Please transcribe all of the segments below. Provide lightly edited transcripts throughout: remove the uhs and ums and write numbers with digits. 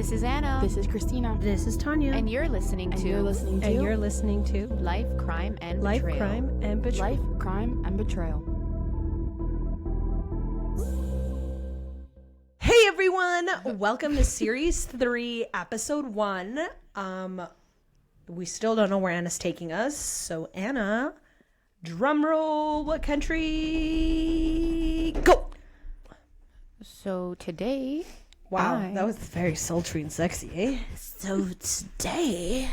This is Anna. This is Christina. This is Tanya. And you're listening to Life, Crime, and Life, Betrayal. Crime, and Betrayal. Life, Crime, and Betrayal. Hey everyone! Welcome to Series 3, Episode 1. We still don't know where Anna's taking us. So Anna, drum roll, what country? Go! So today... Wow, that was very sultry and sexy, eh? So today...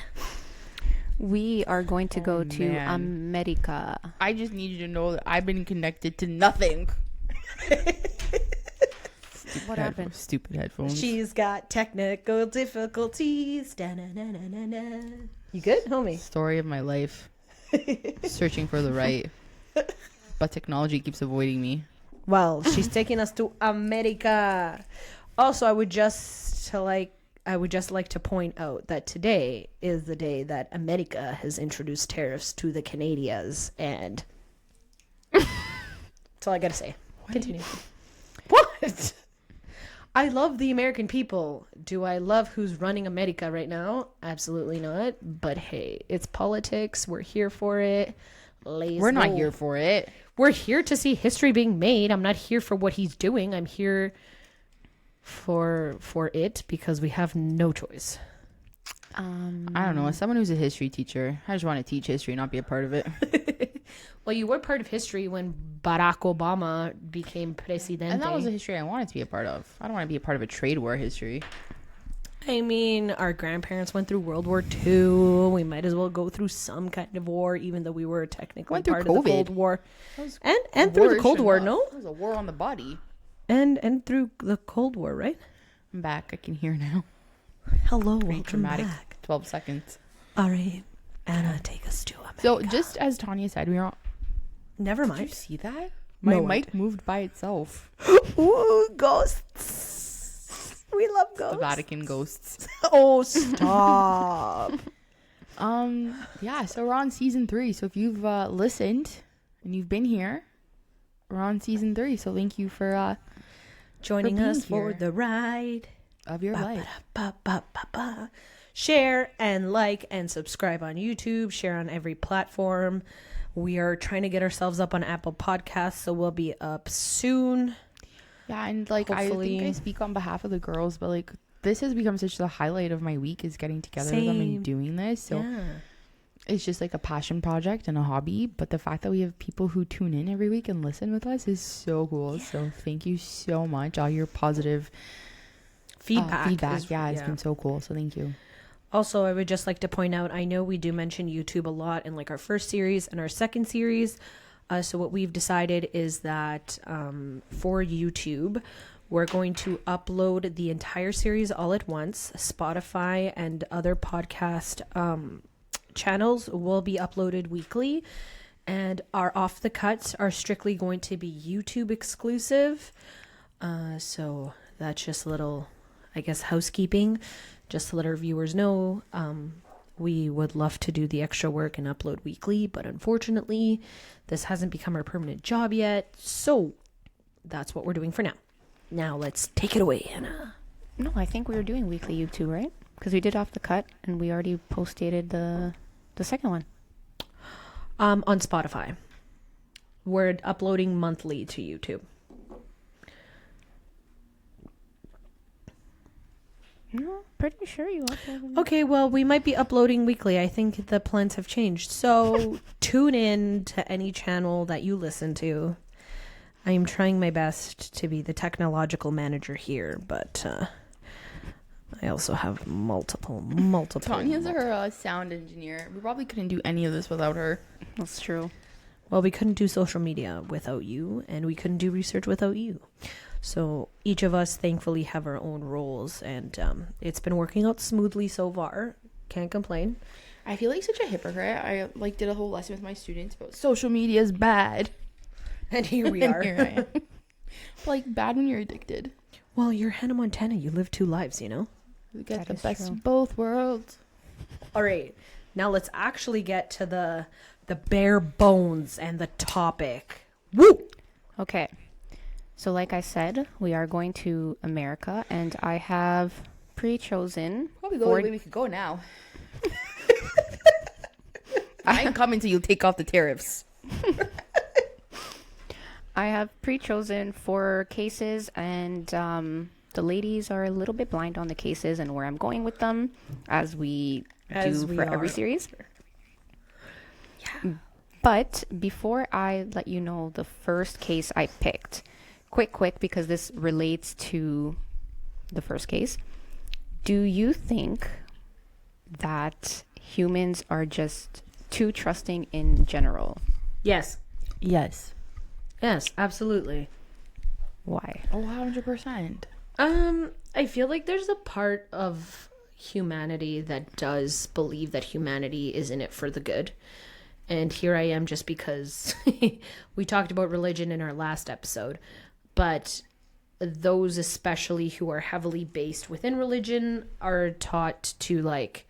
we are going to go to America. I just need you to know that I've been connected to nothing. What happened? Stupid headphones. She's got technical difficulties. Da-na-na-na-na-na. You good, homie? Story of my life. Searching for the right. But technology keeps avoiding me. Well, she's taking us to America. Also, I would just like to point out that today is the day that America has introduced tariffs to the Canadians, and that's all I gotta say. Continue. What? I love the American people. Do I love who's running America right now? Absolutely not. But hey, it's politics. We're here for it. We're not here for it. We're here to see history being made. I'm not here for what he's doing. I'm here for it because we have no choice. I don't know. As someone who's a history teacher, I just want to teach history, not be a part of it. Well, you were part of history when Barack Obama became presidente. And that was a history I wanted to be a part of. I don't want to be a part of a trade war history. I mean, our grandparents went through World War II. We might as well go through some kind of war, even though we were technically part of the Cold War. And through the Cold War, no? It was a war on the body. And through the Cold War, right? I'm back. I can hear now. Hello, Very welcome dramatic. back. 12 seconds. All right, Anna, take us to America. So just as Tanya said, we are... Never Did mind. you see that? My No, mic moved by itself. Ooh, ghosts. We love ghosts. The Vatican ghosts. Oh, stop. Yeah, so we're on season 3. So if you've listened and you've been here, we're on season 3. So thank you for Joining us for here. the ride of your life. Ba-ba-da-ba-ba-ba. Share and like and subscribe on YouTube. Share on every platform. We are trying to get ourselves up on Apple Podcasts, so we'll be up soon. Yeah, and like Hopefully. I think I speak on behalf of the girls, but like this has become such the highlight of my week is getting together with them and doing this. So yeah. It's just like a passion project and a hobby, but the fact that we have people who tune in every week and listen with us is so cool. Yeah. So thank you so much. All your positive feedback. It's been so cool. So thank you. Also, I would just like to point out, I know we do mention YouTube a lot in like our first series and our second series. So what we've decided is that for YouTube, we're going to upload the entire series all at once. Spotify and other podcast channels will be uploaded weekly. And our off the cuts are strictly going to be YouTube exclusive. So that's just a little, I guess, housekeeping. Just to let our viewers know, we would love to do the extra work and upload weekly, but unfortunately, this hasn't become our permanent job yet, so that's what we're doing for now. Now, let's take it away, Anna. No, I think we were doing weekly YouTube, right? Because we did off the cut, and we already posted the second one. On Spotify. We're uploading monthly to YouTube. No, pretty sure you uploaded. Okay, well, we might be uploading weekly. I think the plans have changed. So tune in to any channel that you listen to. I am trying my best to be the technological manager here, but I also have multiple. Tanya's our sound engineer. We probably couldn't do any of this without her. That's true. Well, we couldn't do social media without you, and we couldn't do research without you. So each of us thankfully have our own roles, and it's been working out smoothly so far. Can't complain. I feel like such a hypocrite. I like did a whole lesson with my students about social media is bad. And here we are. Here I am. Like bad when you're addicted. Well, you're Hannah Montana. You live two lives, you know? You get That the is best true. of both worlds. All right. Now let's actually get to the bare bones and the topic. Woo! Okay. So like I said, we are going to America, and I have pre-chosen. Probably the only way we could go now. I ain't coming till you take off the tariffs. I have pre-chosen 4 cases, and the ladies are a little bit blind on the cases and where I'm going with them, as we do for every series. Yeah. But before I let you know the first case I picked, quick, because this relates to the first case. Do you think that humans are just too trusting in general? Yes. Yes. Yes, absolutely. Why? 100%. I feel like there's a part of humanity that does believe that humanity is in it for the good. And here I am just because we talked about religion in our last episode. But those especially who are heavily based within religion are taught to like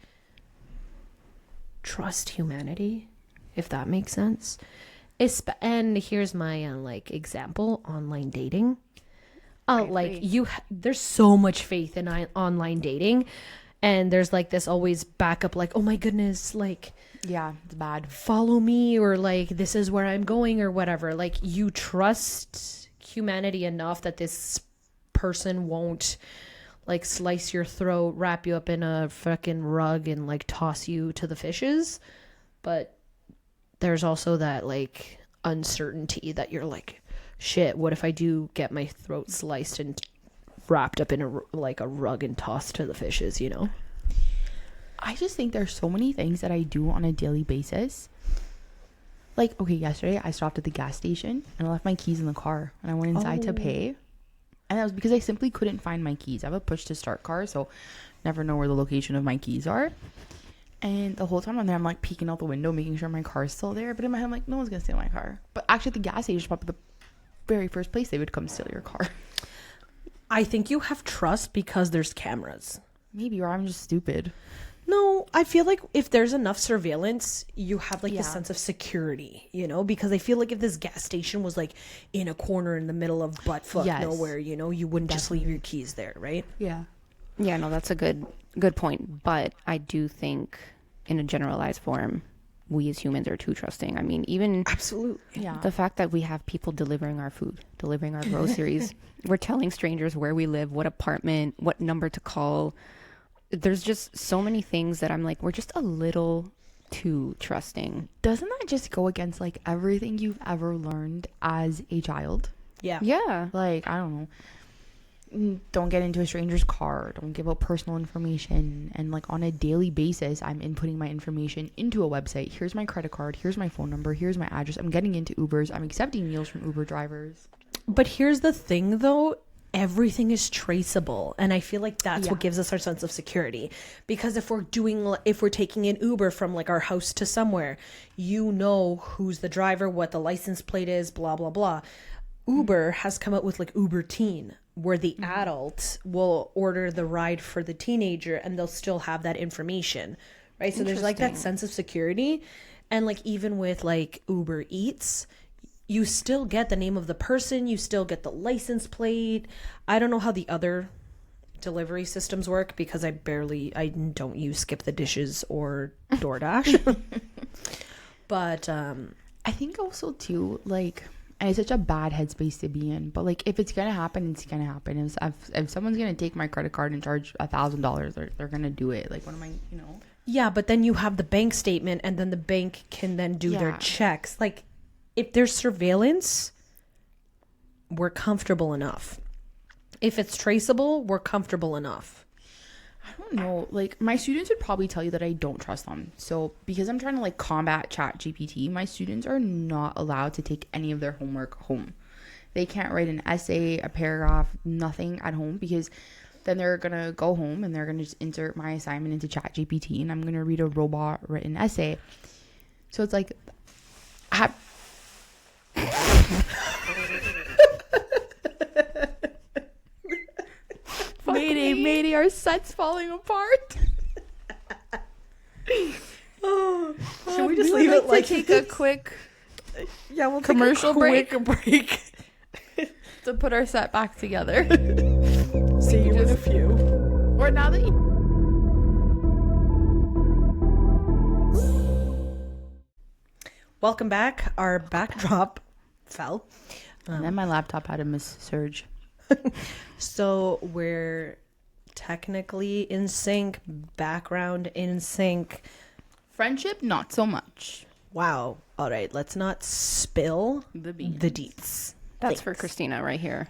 trust humanity, if that makes sense. And here's my like example: online dating. Like there's so much faith in online dating, and there's like this always backup, like, oh my goodness, like, yeah, it's bad. Follow me, or like this is where I'm going, or whatever. Like you trust humanity enough that this person won't like slice your throat, wrap you up in a fucking rug, and like toss you to the fishes. But there's also that like uncertainty that you're like, shit, what if I do get my throat sliced and wrapped up in a rug and tossed to the fishes, you know? I just think there's so many things that I do on a daily basis. Like, okay, yesterday I stopped at the gas station and I left my keys in the car and I went inside to pay. And that was because I simply couldn't find my keys. I have a push to start car, so never know where the location of my keys are. And the whole time I'm there, I'm like peeking out the window, making sure my car's still there. But in my head, I'm like, no one's going to steal my car. But actually, the gas station is probably the very first place they would come steal your car. I think you have trust because there's cameras. Maybe, or I'm just stupid. No, I feel like if there's enough surveillance, you have like this sense of security, you know, because I feel like if this gas station was like in a corner in the middle of buttfuck nowhere, you know, you wouldn't just leave your keys there, right? Yeah. Yeah, no, that's a good point. But I do think in a generalized form, we as humans are too trusting. I mean, even absolutely, yeah, the fact that we have people delivering our food, delivering our groceries, we're telling strangers where we live, what apartment, what number to call. There's just so many things that I'm like, we're just a little too trusting. Doesn't that just go against like everything you've ever learned as a child? Yeah. Yeah. Like, I don't know. Don't get into a stranger's car. Don't give out personal information. And like on a daily basis, I'm inputting my information into a website. Here's my credit card. Here's my phone number. Here's my address. I'm getting into Ubers. I'm accepting meals from Uber drivers. But here's the thing though. Everything is traceable, and I feel like that's what gives us our sense of security, because if we're taking an Uber from like our house to somewhere, you know who's the driver, what the license plate is, blah blah blah. Uber has come out with like Uber Teen, where the adult will order the ride for the teenager and they'll still have that information, right? So there's like that sense of security. And like even with like Uber Eats, you still get the name of the person, you still get the license plate. I don't know how the other delivery systems work because I don't use Skip the Dishes or DoorDash. But I think also too, like, and it's such a bad headspace to be in, but like if it's gonna happen, it's gonna happen. If someone's gonna take my credit card and charge $1,000, they're gonna do it. Like, what am I, you know? Yeah, but then you have the bank statement, and then the bank can then do their checks. Like, if there's surveillance, we're comfortable enough. If it's traceable, we're comfortable enough. I don't know. Like, my students would probably tell you that I don't trust them. So, because I'm trying to, like, combat ChatGPT, my students are not allowed to take any of their homework home. They can't write an essay, a paragraph, nothing at home, because then they're going to go home and they're going to just insert my assignment into ChatGPT, and I'm going to read a robot-written essay. So, it's like... Mayday, our set's falling apart. Should we just leave it like take a quick we'll commercial take a quick break to put our set back together? See you in a few. Or now that you... Welcome back. Our backdrop fell. And then my laptop had a surge. So we're technically in sync, background in sync. Friendship, not so much. Wow. All right, let's not spill The beans. the deets. That's for Christina right here.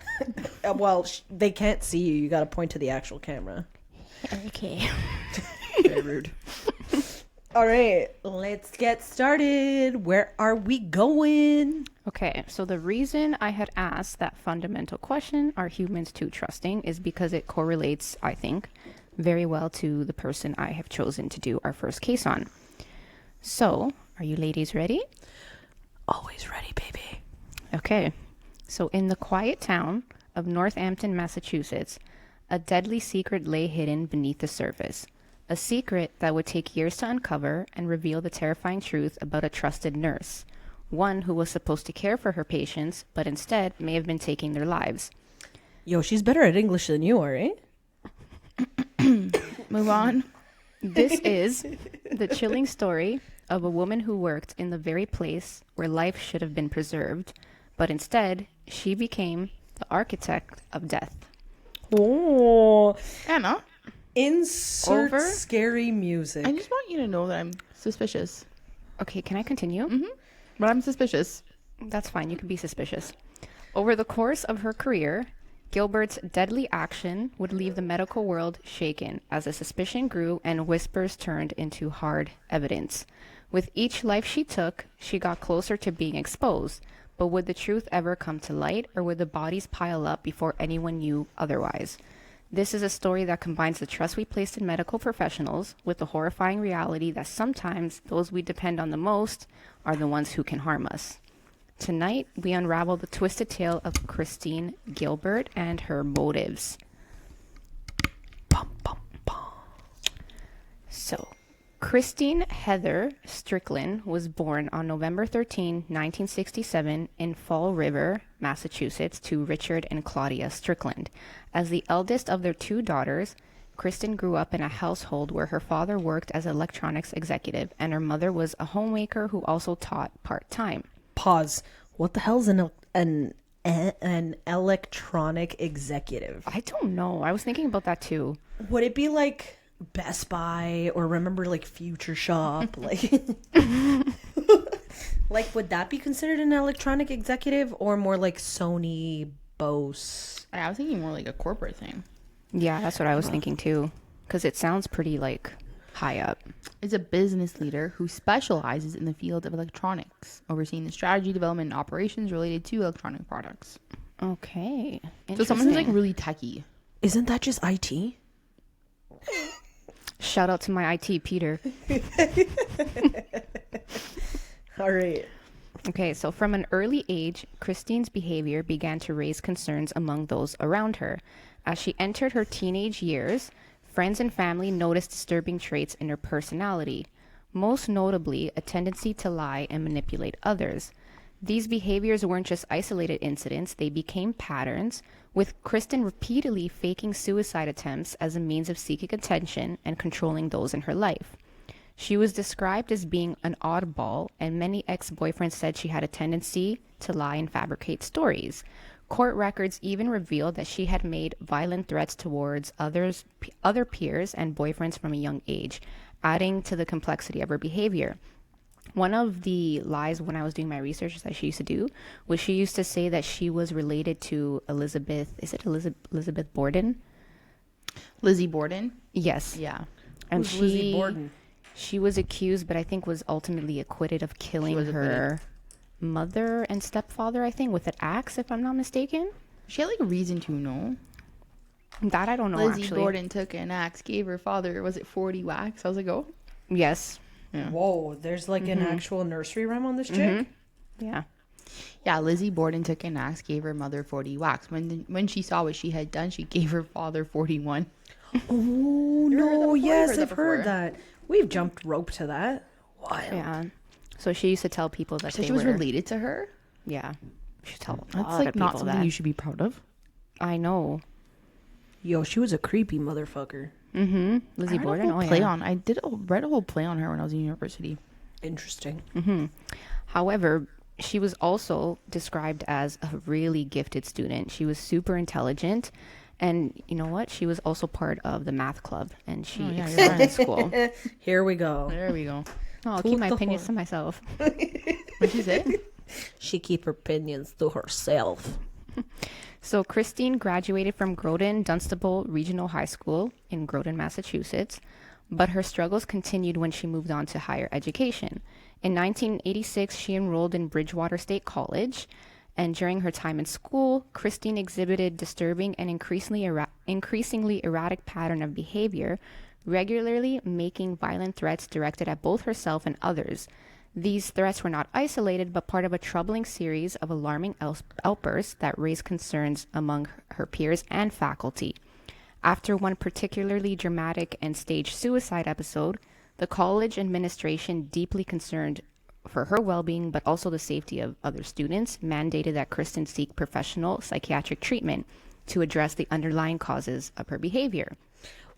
Well, they can't see you. You got to point to the actual camera. Okay. Very rude. All right, let's get started. Where are we going? Okay, so the reason I had asked that fundamental question, are humans too trusting, is because it correlates, I think, very well to the person I have chosen to do our first case on. So, are you ladies ready? Always ready, baby. Okay, so in the quiet town of Northampton, Massachusetts, a deadly secret lay hidden beneath the surface. A secret that would take years to uncover and reveal the terrifying truth about a trusted nurse. One who was supposed to care for her patients, but instead may have been taking their lives. Yo, she's better at English than you are, eh? Move on. This is the chilling story of a woman who worked in the very place where life should have been preserved, but instead, she became the architect of death. Oh. Anna, Insert Over. scary music. I just want you to know that I'm suspicious. Okay, can I continue? Mm-hmm. But I'm suspicious. That's fine, you can be suspicious. Over the course of her career, Gilbert's deadly action would leave the medical world shaken as the suspicion grew and whispers turned into hard evidence. With each life she took, she got closer to being exposed. But would the truth ever come to light, or would the bodies pile up before anyone knew otherwise? This is a story that combines the trust we placed in medical professionals with the horrifying reality that sometimes those we depend on the most are the ones who can harm us. Tonight, we unravel the twisted tale of Christine Gilbert and her motives. Bum, bum, bum. So, Christine Heather Strickland was born on November 13, 1967 in Fall River, Massachusetts to Richard and Claudia Strickland. As the eldest of their two daughters, Kristen grew up in a household where her father worked as an electronics executive and her mother was a homemaker who also taught part-time. Pause. What the hell's an electronic executive? I don't know. I was thinking about that too. Would it be like Best Buy or remember like Future Shop? Like, like would that be considered an electronic executive or more like Sony, Bose? I was thinking more like a corporate thing. Yeah, that's what I was thinking too. Because it sounds pretty like high up. Is a business leader who specializes in the field of electronics, overseeing the strategy, development, and operations related to electronic products. Okay. So someone who's like really techie. Isn't that just IT? Shout out to my IT, Peter. All right. Okay, so from an early age, Christine's behavior began to raise concerns among those around her. As she entered her teenage years, friends and family noticed disturbing traits in her personality, most notably a tendency to lie and manipulate others. These behaviors weren't just isolated incidents, they became patterns, with Kristen repeatedly faking suicide attempts as a means of seeking attention and controlling those in her life. She was described as being an oddball, and many ex-boyfriends said she had a tendency to lie and fabricate stories. Court records even revealed that she had made violent threats towards other peers and boyfriends from a young age, adding to the complexity of her behavior. One of the lies when I was doing my research that she used to do was she used to say that she was related to Elizabeth Borden? Lizzie Borden? Yes. Yeah. And Who's Lizzie Borden? She was accused, but I think was ultimately acquitted of killing her mother and stepfather, I think, with an axe, if I'm not mistaken. She had like a reason to know. That I don't know, Lizzie actually. Borden took an axe, gave her father, was it 40 whacks? I was like, oh. Yes. Yeah. Whoa, there's like an actual nursery rhyme on this chick? Yeah. Yeah, Lizzie Borden took an axe, gave her mother 40 whacks. When she saw what she had done, she gave her father 41. Oh, no, yes, I've before. heard that. We've jumped rope to that. Wild. Yeah. So she used to tell people that So they she was were... related to her? Yeah. She told a That's lot like of not people something that. you should be proud of. I know. Yo, she was a creepy motherfucker. Mm-hmm. Lizzie Borden. Read a whole play on her when I was in university. Interesting. Mm-hmm. However, she was also described as a really gifted student. She was super intelligent. And you know what? She was also part of the math club, and she excelled in school. Here we go. There we go. Oh, I'll keep my opinions to myself. What'd she say? She keep her opinions to herself. So Christine graduated from Groton Dunstable Regional High School in Groton, Massachusetts, but her struggles continued when she moved on to higher education. In 1986, she enrolled in Bridgewater State College, and during her time in school, Christine exhibited disturbing and increasingly erratic pattern of behavior, regularly making violent threats directed at both herself and others. These threats were not isolated, but part of a troubling series of alarming outbursts that raised concerns among her peers and faculty. After one particularly dramatic and staged suicide episode, the college administration, deeply concerned for her well-being but also the safety of other students, mandated that Kristen seek professional psychiatric treatment to address the underlying causes of her behavior.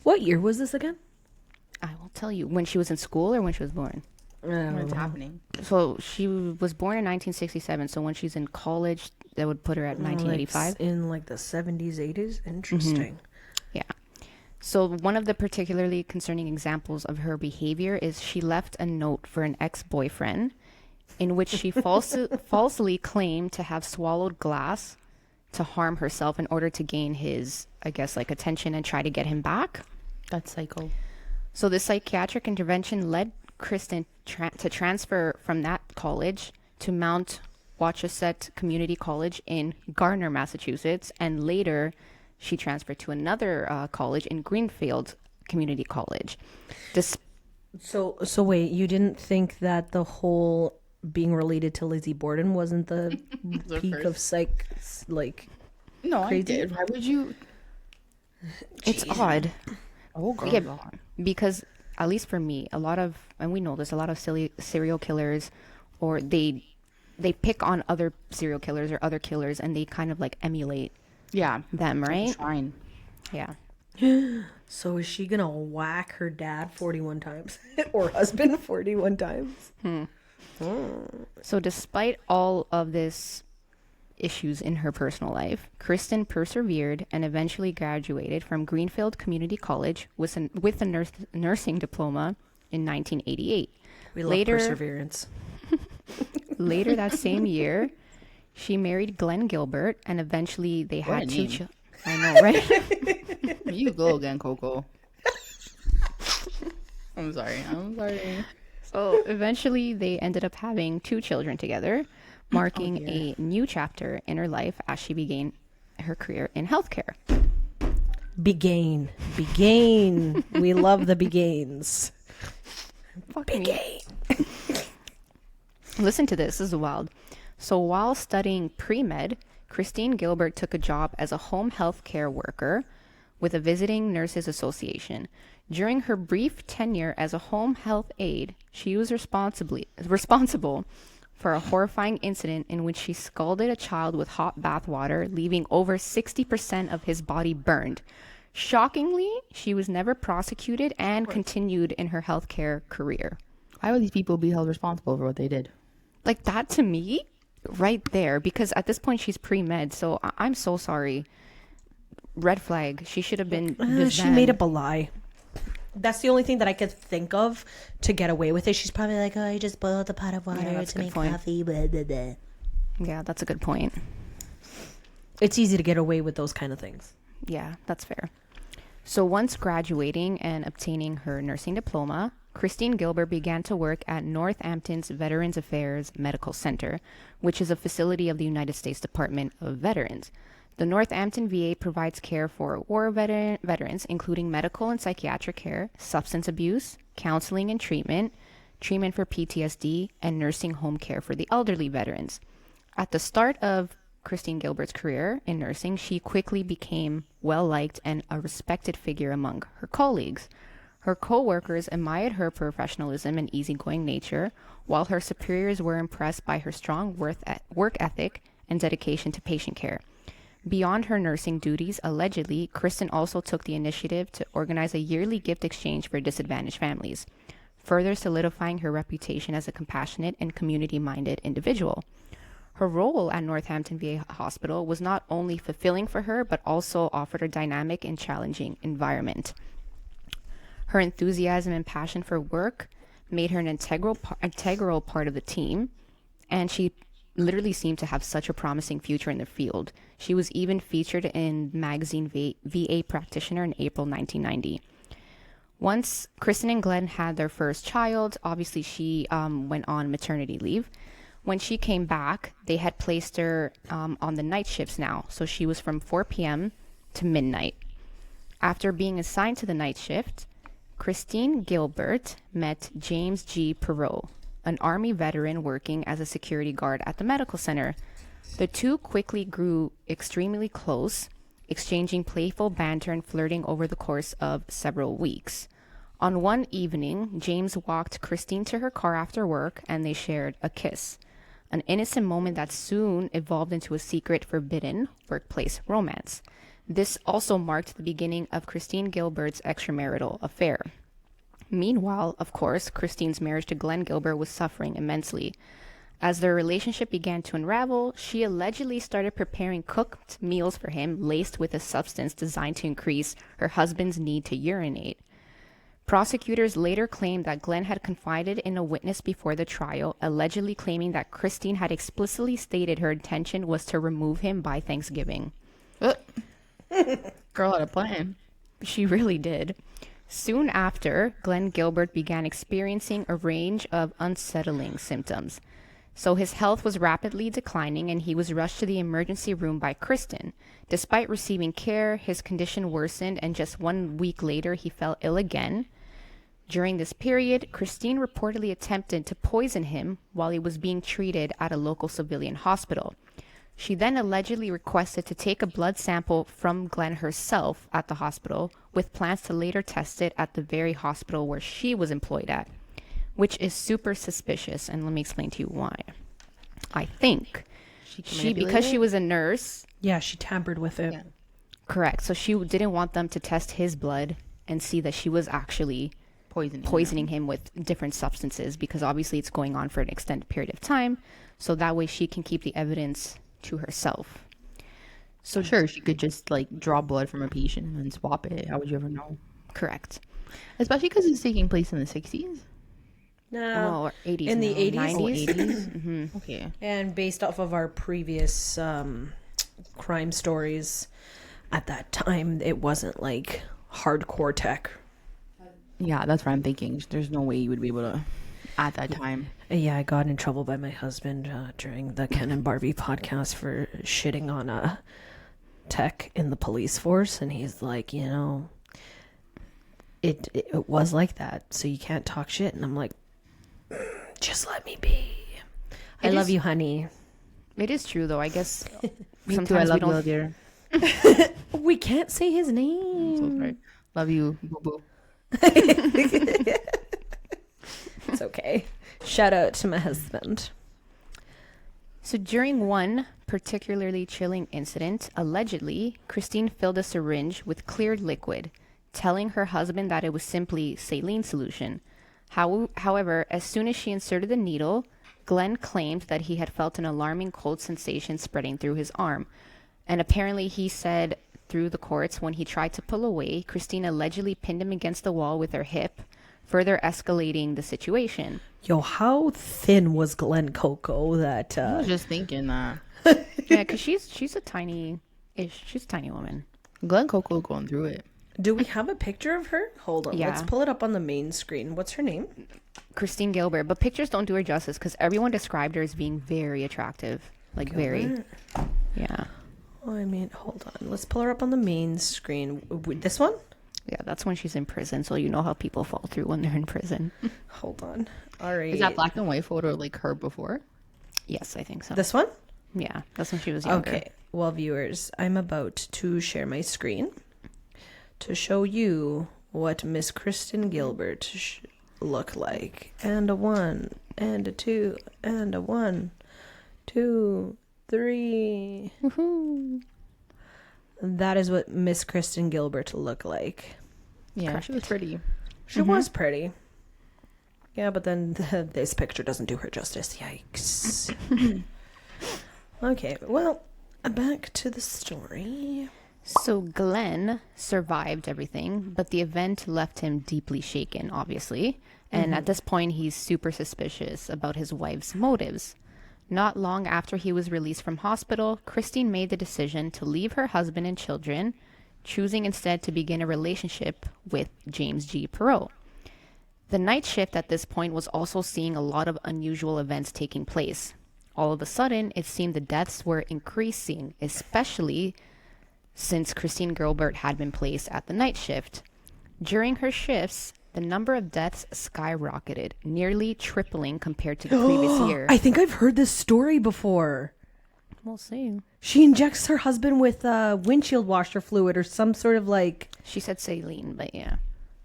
What year was this again? I will tell you. When she was in school or when she was born? What's happening? So she was born in 1967. So when she's in college, that would put her at 1985. In like the 70s, 80s? Interesting. Mm-hmm. Yeah. So one of the particularly concerning examples of her behavior is she left a note for an ex-boyfriend in which she falsely claimed to have swallowed glass to harm herself in order to gain his, I guess, like attention and try to get him back. That's psycho. So the psychiatric intervention led Kristen to transfer from that college to Mount Wachusett Community College in Gardner, Massachusetts, and later she transferred to another college in Greenfield Community College. So wait, you didn't think that the whole being related to Lizzie Borden wasn't the peak of psych, like? No, crazy? I did. Why would you? It's odd. Oh, God. Yeah, because at least for me, a lot of, and we know there's a lot of silly serial killers, or they pick on other serial killers or other killers, and they kind of like emulate them, right? Fine. Yeah. So is she gonna whack her dad 41 times or husband 41 times? So despite all of this issues in her personal life, Kristen persevered and eventually graduated from Greenfield Community College with a nursing diploma in 1988. We love perseverance. Later that same year, she married Glenn Gilbert, and eventually they had two children. I know, right? You go again, Coco. I'm sorry. So eventually they ended up having 2 children together, marking a new chapter in her life as she began her career in healthcare. Begain. We love the begains. Begain. Listen to this. This is wild. So while studying pre-med, Christine Gilbert took a job as a home health care worker with a Visiting Nurses Association. During her brief tenure as a home health aide, she was responsible for a horrifying incident in which she scalded a child with hot bath water, leaving over 60% of his body burned. Shockingly, she was never prosecuted and continued in her healthcare career. Why would these people be held responsible for what they did? Like that to me, right there, because at this point she's pre-med, so I'm so sorry. Red flag. She should have been. She made up a lie. That's the only thing that I could think of to get away with it. She's probably like, oh, I just boiled a pot of water to make coffee. Blah, blah, blah. Yeah, that's a good point. It's easy to get away with those kind of things. Yeah, that's fair. So once graduating and obtaining her nursing diploma, Christine Gilbert began to work at Northampton's Veterans Affairs Medical Center, which is a facility of the United States Department of Veterans. The Northampton VA provides care for war veterans, including medical and psychiatric care, substance abuse, counseling and treatment for PTSD, and nursing home care for the elderly veterans. At the start of Christine Gilbert's career in nursing, she quickly became well-liked and a respected figure among her colleagues. Her co-workers admired her professionalism and easygoing nature, while her superiors were impressed by her strong work ethic and dedication to patient care. Beyond her nursing duties, allegedly, Kristen also took the initiative to organize a yearly gift exchange for disadvantaged families, further solidifying her reputation as a compassionate and community-minded individual. Her role at Northampton VA Hospital was not only fulfilling for her, but also offered a dynamic and challenging environment. Her enthusiasm and passion for work made her an integral part of the team, and she literally seemed to have such a promising future in the field. She was even featured in magazine VA Practitioner in April 1990. Once Kristen and Glenn had their first child, obviously she went on maternity leave. When she came back, they had placed her on the night shifts now, so she was from 4 p.m. to midnight. After being assigned to the night shift, Christine Gilbert met James G. Perot, an Army veteran working as a security guard at the medical center. The two quickly grew extremely close, exchanging playful banter and flirting over the course of several weeks. On one evening, James walked Christine to her car after work, and they shared a kiss, an innocent moment that soon evolved into a secret, forbidden workplace romance. This also marked the beginning of Christine Gilbert's extramarital affair. Meanwhile, of course, Christine's marriage to Glenn Gilbert was suffering immensely. As their relationship began to unravel, she allegedly started preparing cooked meals for him laced with a substance designed to increase her husband's need to urinate. Prosecutors later claimed that Glenn had confided in a witness before the trial, allegedly claiming that Christine had explicitly stated her intention was to remove him by Thanksgiving. Girl had a plan. She really did. Soon after, Glenn Gilbert began experiencing a range of unsettling symptoms. So his health was rapidly declining, and he was rushed to the emergency room by Kristen. Despite receiving care, his condition worsened, and just 1 week later, he fell ill again. During this period, Christine reportedly attempted to poison him while he was being treated at a local civilian hospital. She then allegedly requested to take a blood sample from Glenn herself at the hospital, with plans to later test it at the very hospital where she was employed at, which is super suspicious, and let me explain to you why. I think she because she was a nurse. Yeah, she tampered with it. Yeah. Correct. So she didn't want them to test his blood and see that she was actually poisoning him with different substances, because obviously it's going on for an extended period of time. So that way she can keep the evidence to herself. So sure, she could just like draw blood from a patient and swap it. How would you ever know? Correct. Especially because it's taking place in the 60s. No, or 80s. In the 80s. 90s. 80s? Mm-hmm. Okay. And based off of our previous crime stories, at that time, it wasn't like hardcore tech. Yeah, that's what I'm thinking. There's no way you would be able to at that time. Yeah, I got in trouble by my husband during the Ken and Barbie podcast for shitting on a tech in the police force, and he's like, you know, it was like that, so you can't talk shit. And I'm like, just let me be. I love you, honey. It is true, though. I guess Me sometimes too. I love we you, don't. dear. We can't say his I'm name. so sorry. Love you, boo boo. It's okay. Shout out to my husband. So during one particularly chilling incident, allegedly, Christine filled a syringe with clear liquid, telling her husband that it was simply saline solution. However, as soon as she inserted the needle, Glenn claimed that he had felt an alarming cold sensation spreading through his arm. And apparently he said through the courts, when he tried to pull away, Christine allegedly pinned him against the wall with her hip, further escalating the situation. Yo, how thin was Glenn Coco that I was just thinking that. Yeah, because she's a tiny woman. Glenn Coco going through it. Do we have a picture of her? Hold on. Yeah. Let's pull it up on the main screen. What's her name? Christine Gilbert. But pictures don't do her justice, because everyone described her as being very attractive. Like, very. Yeah. Oh, I mean, hold on. Let's pull her up on the main screen. This one? Yeah, that's when she's in prison, so you know how people fall through when they're in prison. Hold on. All right. Is that black and white photo like her before? Yes, I think so. This one? Yeah, that's when she was younger. Okay. Well, viewers, I'm about to share my screen to show you what Miss Kristen Gilbert looked like. And a 1, and a 2, and a 1, 2, 3. Woohoo. that is what Miss Kristen Gilbert looked like. Yeah, correct. She was pretty. She was pretty. Yeah, but then this picture doesn't do her justice. Yikes. Okay, well, back to the story. So Glenn survived everything, but the event left him deeply shaken, obviously. And at this point, he's super suspicious about his wife's motives. Not long after he was released from hospital, Christine made the decision to leave her husband and children, choosing instead to begin a relationship with James G. Perot. The night shift at this point was also seeing a lot of unusual events taking place. All of a sudden, it seemed the deaths were increasing, especially since Christine Gilbert had been placed at the night shift. During her shifts, the number of deaths skyrocketed, nearly tripling compared to the previous year. I think I've heard this story before. We'll see. She injects her husband with windshield washer fluid or some sort of like... She said saline, but yeah.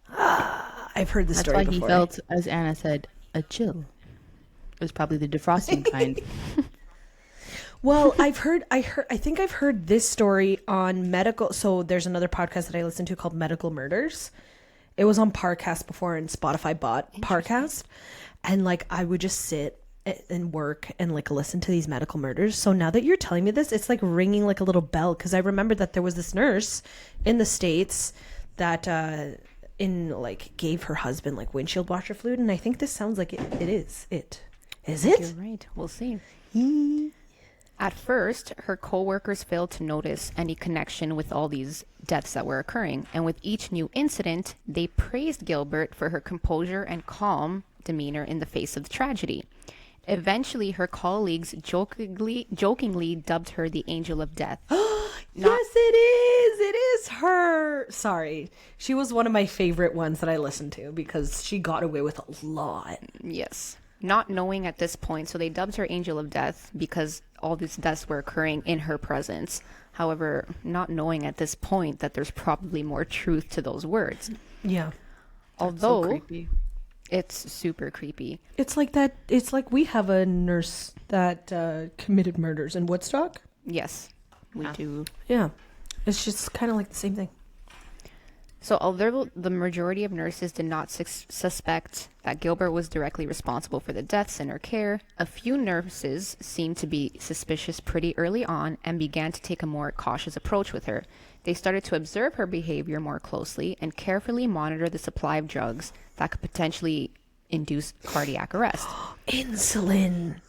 I've heard this story before. That's why he felt, as Anna said, a chill. It was probably the defrosting kind. Well, I think I've heard this story on medical. So there's another podcast that I listen to called Medical Murders. It was on Parcast before, and Spotify bought Parcast. And like, I would just sit and work and like listen to these medical murders. So now that you're telling me this, it's like ringing like a little bell. Cause I remember that there was this nurse in the States that, gave her husband like windshield washer fluid. And I think this sounds like it is it. Is it? You're right. We'll see. At first, her co-workers failed to notice any connection with all these deaths that were occurring, and with each new incident, they praised Gilbert for her composure and calm demeanor in the face of the tragedy. Eventually, her colleagues jokingly dubbed her the Angel of Death. Yes, it is! It is her! Sorry. She was one of my favorite ones that I listened to because she got away with a lot. Yes. Not knowing at this point, so they dubbed her Angel of Death because all these deaths were occurring in her presence. However, not knowing at this point that there's probably more truth to those words. Yeah. Although, so creepy. It's super creepy. It's like that. It's like we have a nurse that committed murders in Woodstock. Yes, we do. Yeah. It's just kind of like the same thing. So although the majority of nurses did not suspect that Gilbert was directly responsible for the deaths in her care, a few nurses seemed to be suspicious pretty early on and began to take a more cautious approach with her. They started to observe her behavior more closely and carefully monitor the supply of drugs that could potentially induce cardiac arrest. Insulin.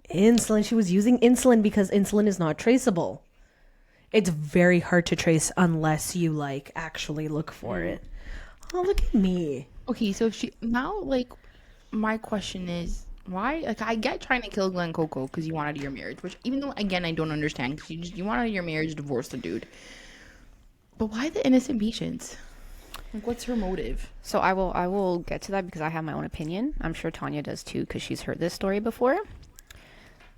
She was using insulin because insulin is not traceable. It's very hard to trace unless you like actually look for it. Oh, look at me. Okay, so if she now, like, my question is why? Like, I get trying to kill Glenn Coco because you wanted your marriage, which even though again I don't understand because you wanted your marriage, divorce the dude. But why the innocent patients? Like, what's her motive? So I will get to that because I have my own opinion. I'm sure Tanya does too because she's heard this story before.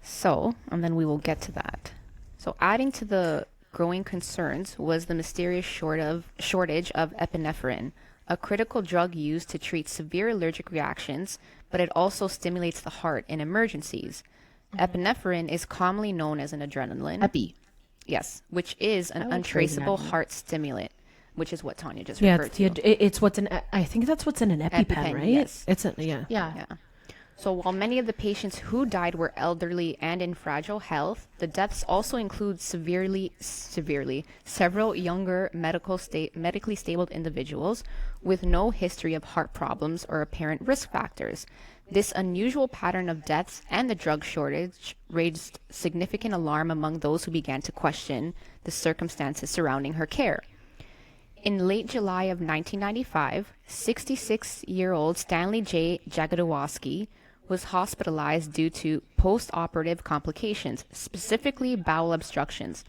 So, and then we will get to that. So adding to the growing concerns was the mysterious shortage of epinephrine, a critical drug used to treat severe allergic reactions, but it also stimulates the heart in emergencies. Epinephrine is commonly known as an adrenaline. Epi. Yes, which is an untraceable heart stimulant, which is what Tanya just Yeah, referred to. it's what's in. I think that's what's in an EpiPen, right? Yes. It's a, yeah. Yeah. So while many of the patients who died were elderly and in fragile health, the deaths also include severely several younger medically stable individuals with no history of heart problems or apparent risk factors. This unusual pattern of deaths and the drug shortage raised significant alarm among those who began to question the circumstances surrounding her care. In late July of 1995, 66-year-old Stanley J. Jagodowski was hospitalized due to post-operative complications, specifically bowel obstructions.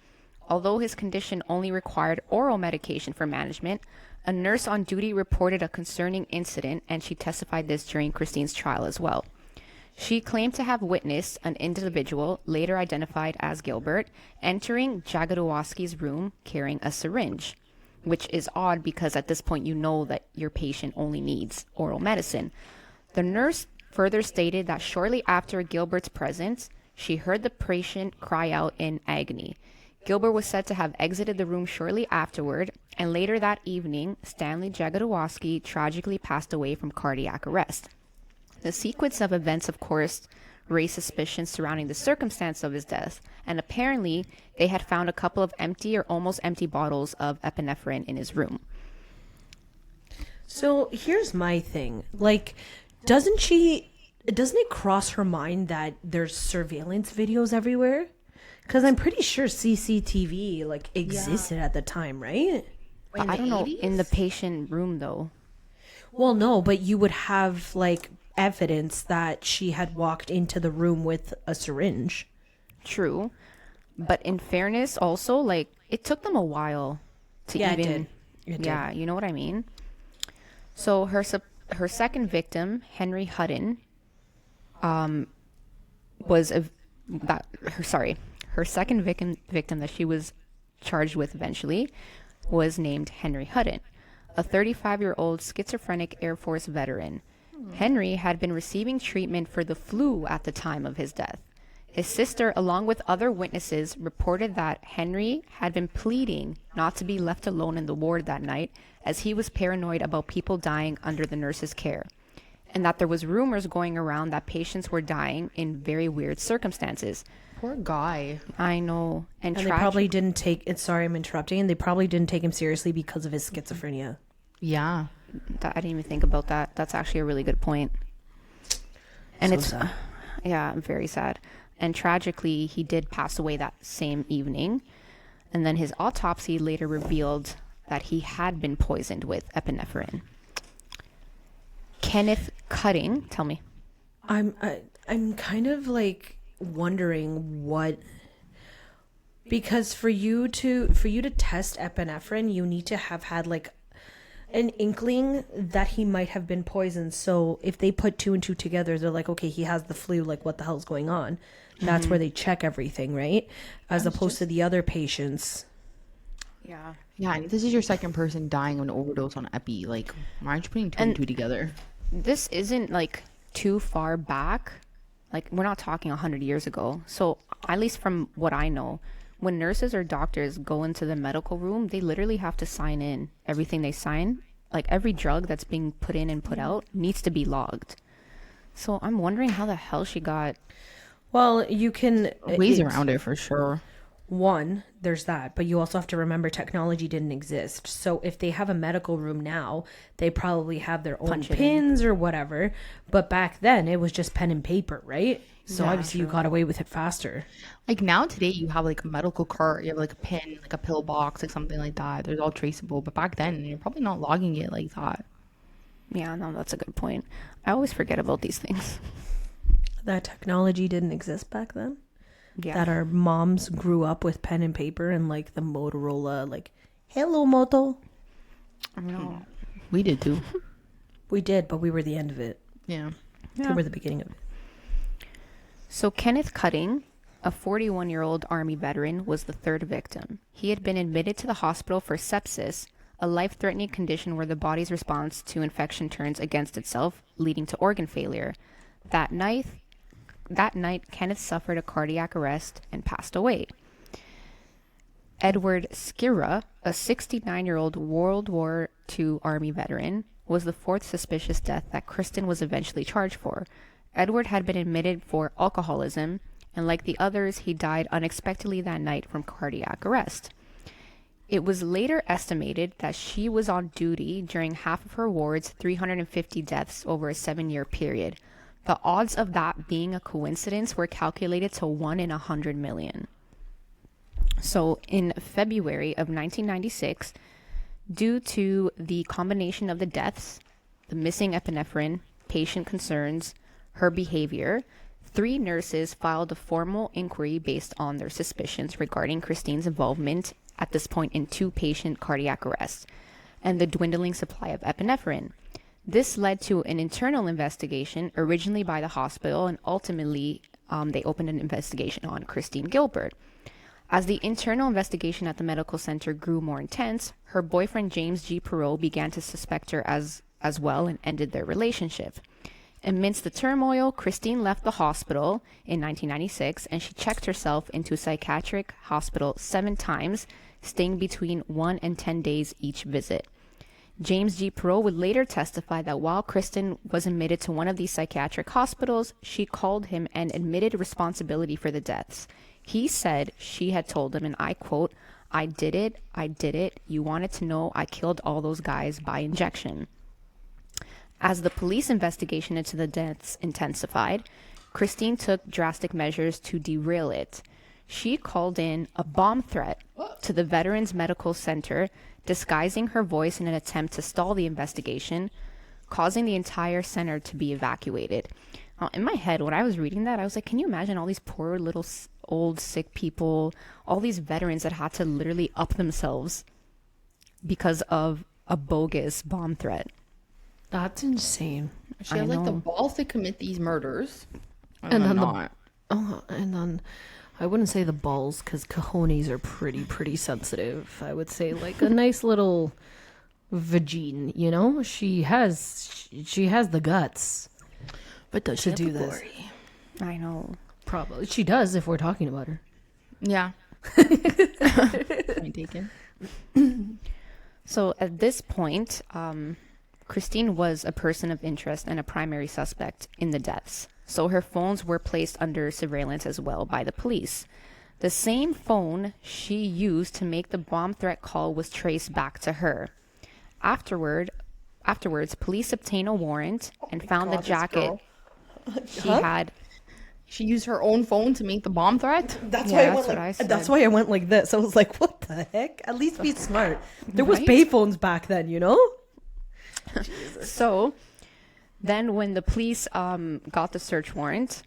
Although his condition only required oral medication for management, a nurse on duty reported a concerning incident, and she testified this during Christine's trial as well. She claimed to have witnessed an individual, later identified as Gilbert, entering Jagodowski's room carrying a syringe, which is odd because at this point you know that your patient only needs oral medicine. The nurse further stated that shortly after Gilbert's presence, she heard the patient cry out in agony. Gilbert was said to have exited the room shortly afterward, and later that evening, Stanley Jagodowski tragically passed away from cardiac arrest. The sequence of events, of course, raised suspicions surrounding the circumstance of his death, and apparently they had found a couple of empty or almost empty bottles of epinephrine in his room. So here's my thing. Like, doesn't it cross her mind that there's surveillance videos everywhere? Because I'm pretty sure CCTV like existed at the time, right? But I don't know, in the patient room though. Well, no, but you would have like evidence that she had walked into the room with a syringe. True. But in fairness also, like, it took them a while to even... It did. Yeah, you know what I mean? So her second victim, Henry Hutton, her second victim that she was charged with eventually was named Henry Hutton, a 35-year-old schizophrenic Air Force veteran. Henry had been receiving treatment for the flu at the time of his death. His sister, along with other witnesses, reported that Henry had been pleading not to be left alone in the ward that night as he was paranoid about people dying under the nurse's care, and that there was rumors going around that patients were dying in very weird circumstances. Poor guy. I know. And they probably didn't take it. Sorry, I'm interrupting. They probably didn't take him seriously because of his schizophrenia. Yeah. I didn't even think about that. That's actually a really good point. And So it's sad. Yeah, very sad. And tragically, he did pass away that same evening. And then his autopsy later revealed that he had been poisoned with epinephrine. Kenneth Cutting, tell me. I'm kind of like wondering what, because for you to test epinephrine, you need to have had like an inkling that he might have been poisoned. So if they put two and two together, they're like, okay, he has the flu, like what the hell's going on? That's where they check everything, right? As opposed to the other patients. Yeah. Yeah, and this is your second person dying of an overdose on epi. Like, why aren't you putting two and two together? This isn't like too far back. Like, we're not talking 100 years ago. So at least from what I know, when nurses or doctors go into the medical room, they literally have to sign in everything they sign. Like, every drug that's being put in and put out needs to be logged. So I'm wondering how the hell she got... Well, you can... Ways around it for sure. One, there's that, but you also have to remember technology didn't exist. So if they have a medical room now, they probably have their own Punch it pins or whatever. But back then, it was just pen and paper, right? So Yeah, obviously you got away with it faster. Like now today you have like a medical cart, you have like a pin, like a pill box, like something like that. There's all traceable. But back then you're probably not logging it like that. Yeah, no, that's a good point. I always forget about these things. That technology didn't exist back then. Yeah. That our moms grew up with pen and paper and like the Motorola, like, hello, Moto. I know. We did too. We did, but we were the end of it. Yeah. They were the beginning of it. So Kenneth Cutting, a 41-year-old Army veteran, was the third victim. He had been admitted to the hospital for sepsis, a life-threatening condition where the body's response to infection turns against itself, leading to organ failure. That night, Kenneth suffered a cardiac arrest and passed away. Edward Skira, a 69-year-old World War II Army veteran, was the fourth suspicious death that Kristen was eventually charged for. Edward had been admitted for alcoholism, and like the others, he died unexpectedly that night from cardiac arrest. It was later estimated that she was on duty during half of her ward's 350 deaths over a 7-year period. The odds of that being a coincidence were calculated to 1 in 100 million. So in February of 1996, due to the combination of the deaths, the missing epinephrine, patient concerns, her behavior, 3 nurses filed a formal inquiry based on their suspicions regarding Christine's involvement at this point in 2 patient cardiac arrests and the dwindling supply of epinephrine. This led to an internal investigation, originally by the hospital, and ultimately they opened an investigation on Christine Gilbert. As the internal investigation at the medical center grew more intense, her boyfriend James G. Perot began to suspect her as well and ended their relationship. Amidst the turmoil, Christine left the hospital in 1996 and she checked herself into a psychiatric hospital 7 times, staying between 1 and 10 days each visit. James G. Perot would later testify that while Kristen was admitted to one of these psychiatric hospitals, she called him and admitted responsibility for the deaths. He said she had told him, and I quote, I did it. You wanted to know I killed all those guys by injection. As the police investigation into the deaths intensified, Christine took drastic measures to derail it. She called in a bomb threat to the Veterans Medical Center, disguising her voice in an attempt to stall the investigation, causing the entire center to be evacuated. Now, in my head, when I was reading that, I was like, can you imagine all these poor little old sick people, all these veterans that had to literally up themselves because of a bogus bomb threat? That's insane. She had like the balls to commit these murders. And then I wouldn't say the balls because cojones are pretty sensitive. I would say like a nice little vagine, you know? She has the guts. But does she to do this? I know. Probably. She does if we're talking about her. Yeah. Point taken. So at this point, Christine was a person of interest and a primary suspect in the deaths. So her phones were placed under surveillance as well by the police. The same phone she used to make the bomb threat call was traced back to her. Afterwards, police obtained a warrant and found the jacket she had. She used her own phone to make the bomb threat? That's why I went like this. I was like, what the heck? At least be smart. There was Right? payphones back then, you know? So then when the police got the search warrant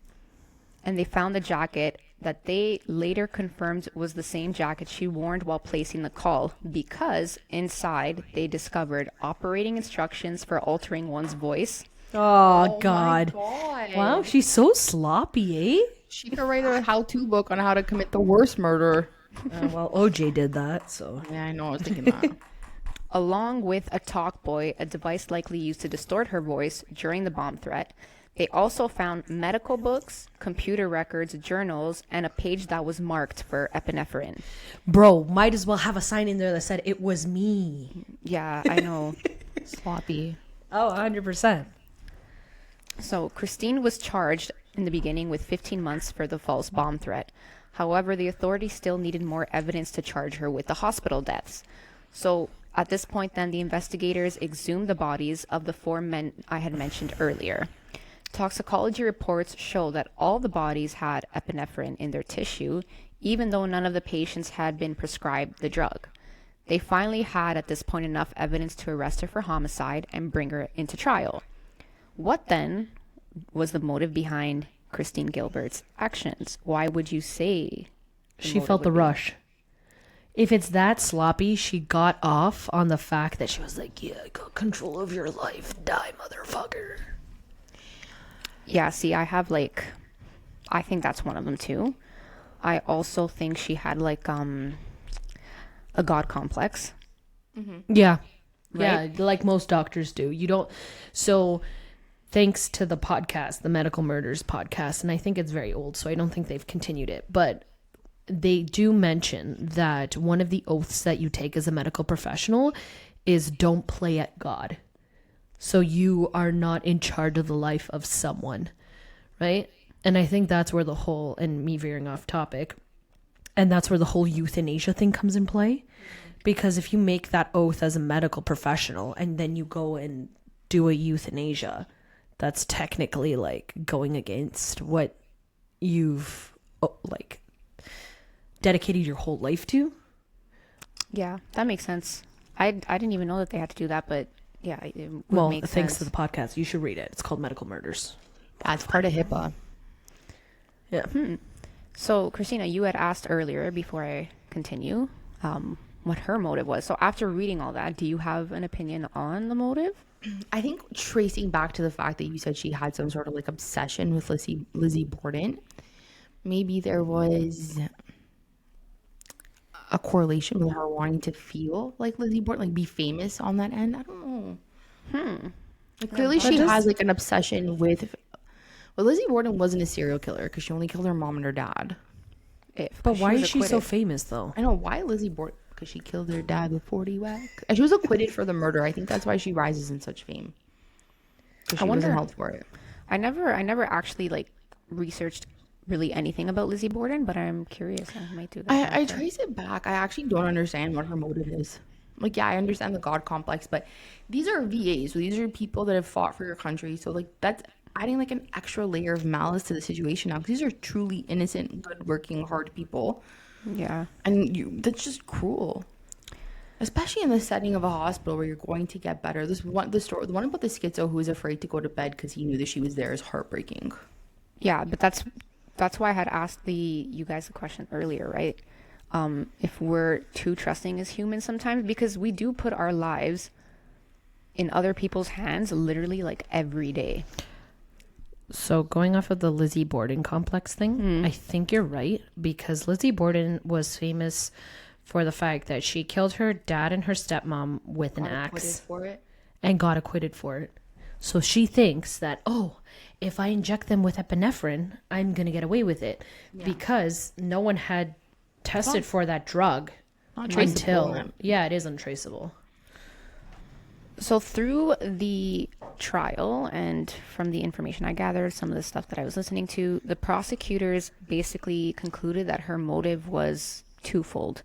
and they found the jacket that they later confirmed was the same jacket she wore while placing the call, because inside they discovered operating instructions for altering one's voice. Oh, God. God. Wow, she's so sloppy, eh? She could write a how-to book on how to commit the worst murder. Well, OJ did that, so. Yeah, I know. I was thinking that. Along with a talk boy, a device likely used to distort her voice during the bomb threat. They also found medical books, computer records, journals, and a page that was marked for epinephrine. Bro, might as well have a sign in there that said, it was me. Yeah, I know. Sloppy. Oh, 100%. So Christine was charged in the beginning with 15 months for the false bomb threat. However, the authorities still needed more evidence to charge her with the hospital deaths. So at this point, then, the investigators exhumed the bodies of the 4 men I had mentioned earlier. Toxicology reports show that all the bodies had epinephrine in their tissue, even though none of the patients had been prescribed the drug. They finally had, at this point, enough evidence to arrest her for homicide and bring her into trial. What then was the motive behind Christine Gilbert's actions? Why would you say she felt the rush? If it's that sloppy, she got off on the fact that she was like, yeah, I got control of your life. Die, motherfucker. Yeah, see, I think that's one of them too. I also think she had like a god complex. Mm-hmm. Yeah. Right? Yeah, like most doctors do. You don't. So thanks to the podcast, the Medical Murders podcast, and I think it's very old, so I don't think they've continued it, but they do mention that one of the oaths that you take as a medical professional is don't play at God. So you are not in charge of the life of someone, right? And I think that's where the whole, and me veering off topic, and that's where the whole euthanasia thing comes in play. Because if you make that oath as a medical professional and then you go and do a euthanasia, that's technically like going against what you've like dedicated your whole life to. Yeah, that makes sense. I didn't even know that they had to do that, but yeah, it would Well, make thanks sense. to the podcast, you should read it. It's called Medical Murders. That's part of HIPAA. Yeah. So, Christina, you had asked earlier before I continue what her motive was. So after reading all that, do you have an opinion on the motive? I think tracing back to the fact that you said she had some sort of like obsession with Lizzie Borden, maybe there was a correlation with her wanting to feel like Lizzie Borden, like be famous on that end. I don't know. Like, clearly she has like an obsession with. Well, Lizzie Borden wasn't a serial killer because she only killed her mom and her dad. But why is she so famous though? I know why Lizzie Borden, because she killed her dad with 40 whack. And she was acquitted for the murder. I think that's why she rises in such fame. Because she wasn't held for it. I never actually like researched really anything about Lizzie Borden, but I'm curious. I might do that. I trace it back. I actually don't understand what her motive is. Like, yeah, I understand the God complex, but these are VAs. So these are people that have fought for your country. So, like, that's adding, like, an extra layer of malice to the situation now. Because these are truly innocent, good, working, hard people. Yeah. And that's just cruel. Especially in the setting of a hospital where you're going to get better. The one about the schizo who was afraid to go to bed because he knew that she was there is heartbreaking. Yeah, but that's why I had asked you guys the question earlier, right? If we're too trusting as humans sometimes, because we do put our lives in other people's hands literally like every day. So going off of the Lizzie Borden complex thing, I think you're right, because Lizzie Borden was famous for the fact that she killed her dad and her stepmom with an axe and got acquitted for it. So she thinks that, oh, if I inject them with epinephrine, I'm going to get away with it, because no one had tested for that drug until it is untraceable. So through the trial and from the information I gathered, some of the stuff that I was listening to, the prosecutors basically concluded that her motive was twofold.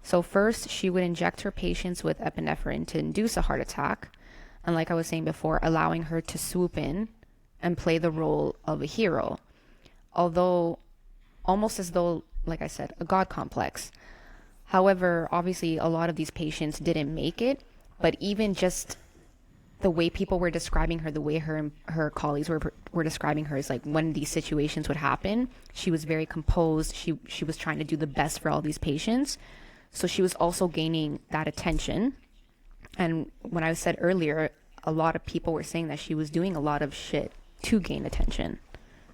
So first, she would inject her patients with epinephrine to induce a heart attack, and like I was saying before, allowing her to swoop in and play the role of a hero, although almost as though, like I said, a God complex. However, obviously a lot of these patients didn't make it, but even just the way people were describing her, the way her colleagues were describing her, is like when these situations would happen, she was very composed. She was trying to do the best for all these patients. So she was also gaining that attention. And when I said earlier, a lot of people were saying that she was doing a lot of shit to gain attention.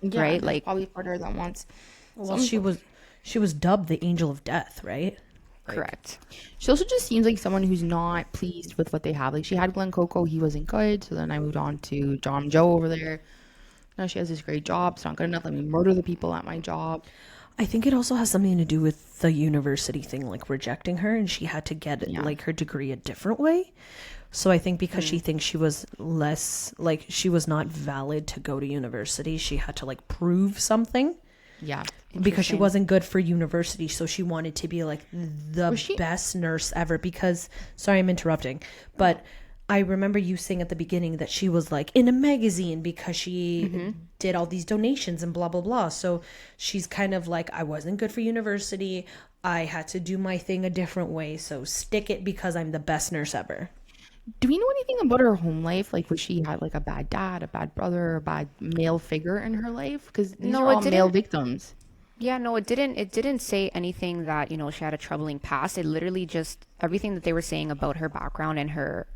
Yeah, right? Like, probably harder than once. Well, she was dubbed the Angel of Death, right? Correct. She also just seems like someone who's not pleased with what they have. Like, she had Glenn Coco, he wasn't good, so then I moved on to John Joe over there. Now she has this great job. It's not good enough. Let me murder the people at my job. I think it also has something to do with the university thing, like rejecting her, and she had to get like her degree a different way. So I think because she thinks she was less, like, she was not valid to go to university, she had to like prove something. Yeah. Because she wasn't good for university, so she wanted to be like the best nurse ever. Because, sorry, I'm interrupting, but I remember you saying at the beginning that she was like in a magazine because she did all these donations and blah, blah, blah. So she's kind of like, I wasn't good for university. I had to do my thing a different way. So stick it because I'm the best nurse ever. Do we know anything about her home life? Like, was she had like a bad dad, a bad brother, a bad male figure in her life? Because these are all male victims. Yeah, no, it didn't say anything that, she had a troubling past. It literally just, everything that they were saying about her background and her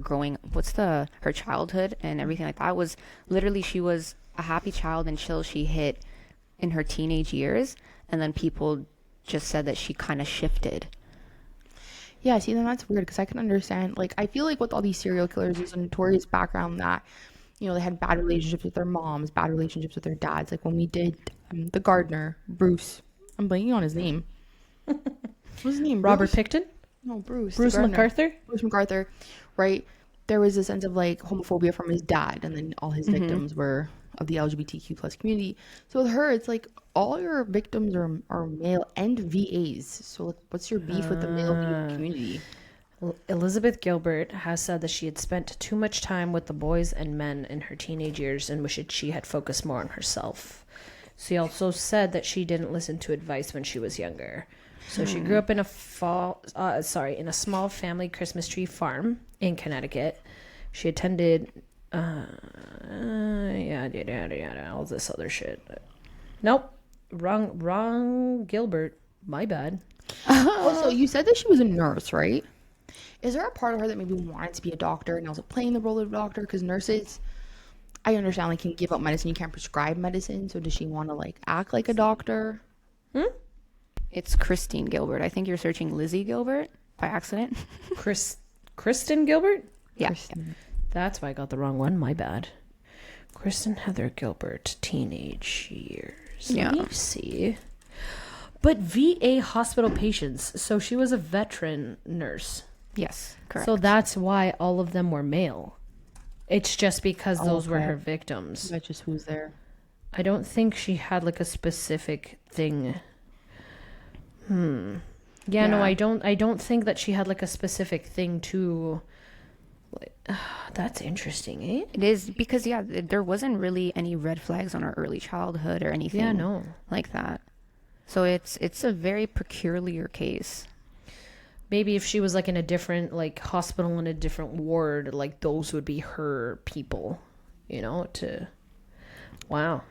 growing, her childhood and everything like that was literally, she was a happy child until she hit in her teenage years. And then people just said that she kind of shifted. Yeah, see, then that's weird because I can understand. Like, I feel like with all these serial killers, there's a notorious background that, they had bad relationships with their moms, bad relationships with their dads. Like when we did the gardener, Bruce. I'm blanking on his name. What's his name? Robert Bruce? Picton? No, Bruce. Bruce McArthur? Bruce McArthur, right? There was a sense of like homophobia from his dad, and then all his victims were of the LGBTQ plus community. So with her, it's like all your victims are male and VAs. So like, what's your beef with the male VA community? Elizabeth Gilbert has said that she had spent too much time with the boys and men in her teenage years and wished she had focused more on herself. She also said that she didn't listen to advice when she was younger. So she grew up in in a small family Christmas tree farm in Connecticut. She attended, all this other shit. Nope, wrong Gilbert. My bad. Also, you said that she was a nurse, right? Is there a part of her that maybe wanted to be a doctor and also playing the role of a doctor? Because nurses, I understand, like, can give out medicine. You can't prescribe medicine. So does she want to, like, act like a doctor? It's Christine Gilbert. I think you're searching Lizzie Gilbert by accident. Kristen Gilbert? Yeah. That's why I got the wrong one. My bad. Kristen Heather Gilbert, teenage years. Yeah. Let me see. But VA hospital patients. So she was a veteran nurse. Yes, correct. So that's why all of them were male. It's just because those were her victims. That's just who's there. I don't think she had like a specific thing. Yeah, no, I don't think that she had like a specific thing to. That's interesting, eh? It is because there wasn't really any red flags on her early childhood or anything. Yeah, no. Like that. So it's a very peculiar case. Maybe if she was like in a different like hospital in a different ward, like those would be her people, Wow.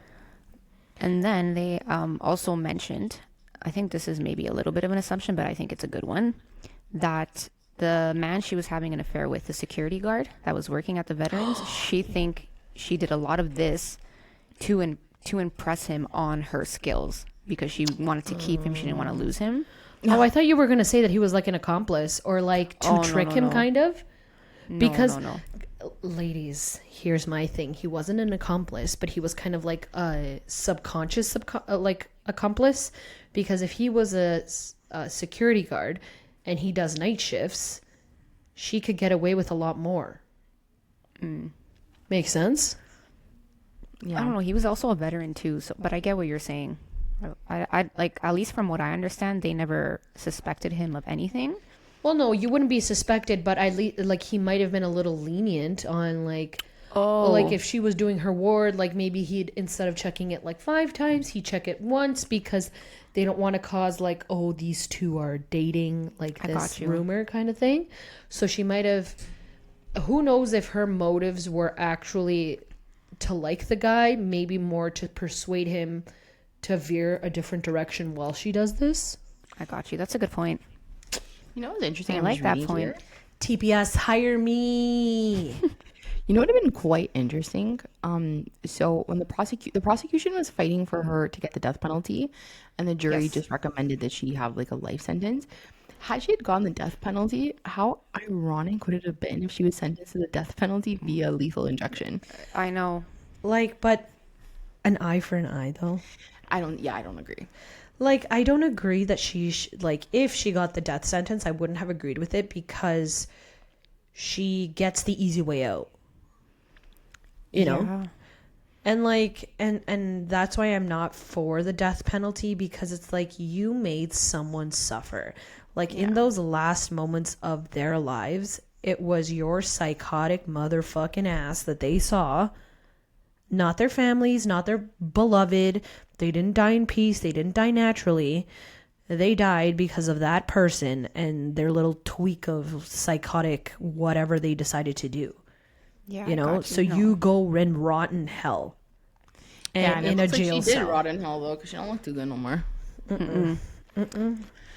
And then they also mentioned, I think this is maybe a little bit of an assumption, but I think it's a good one, that the man she was having an affair with, the security guard that was working at the veterans, she did a lot of this to impress him on her skills because she wanted to keep him. She didn't want to lose him. Oh, I thought you were going to say that he was like an accomplice or like to trick him kind of. Because ladies, here's my thing. He wasn't an accomplice, but he was kind of like a subconscious like accomplice, because if he was a security guard and he does night shifts, she could get away with a lot more. Makes sense? Yeah. I don't know. He was also a veteran too, but I get what you're saying. I like, at least from what I understand, they never suspected him of anything. Well, no, you wouldn't be suspected, but like he might have been a little lenient on like, like if she was doing her ward, like maybe he'd, instead of checking it like 5 times, he'd check it once because they don't want to cause like, oh, these two are dating, like this rumor kind of thing. So she might have, who knows if her motives were actually to like the guy, maybe more to persuade him to veer a different direction while she does this. I got you. That's a good point. You know what's interesting? I like that point. Here? TPS, hire me. You know what would have been quite interesting? So when the prosecution was fighting for her to get the death penalty, and the jury just recommended that she have like a life sentence. Had she had gotten the death penalty, how ironic would it have been if she was sentenced to the death penalty via lethal injection? I know. Like, but an eye for an eye, though. I don't agree. Like, I don't agree that like, if she got the death sentence, I wouldn't have agreed with it because she gets the easy way out. You know? And like, and that's why I'm not for the death penalty, because it's like you made someone suffer. Like in those last moments of their lives, it was your psychotic motherfucking ass that they saw. Not their families, not their beloved. They didn't die in peace. They didn't die naturally. They died because of that person and their little tweak of psychotic whatever they decided to do. Yeah, you know, so you go and rot in hell. And in a jail cell. She did rot in hell though, because she don't look too good no more.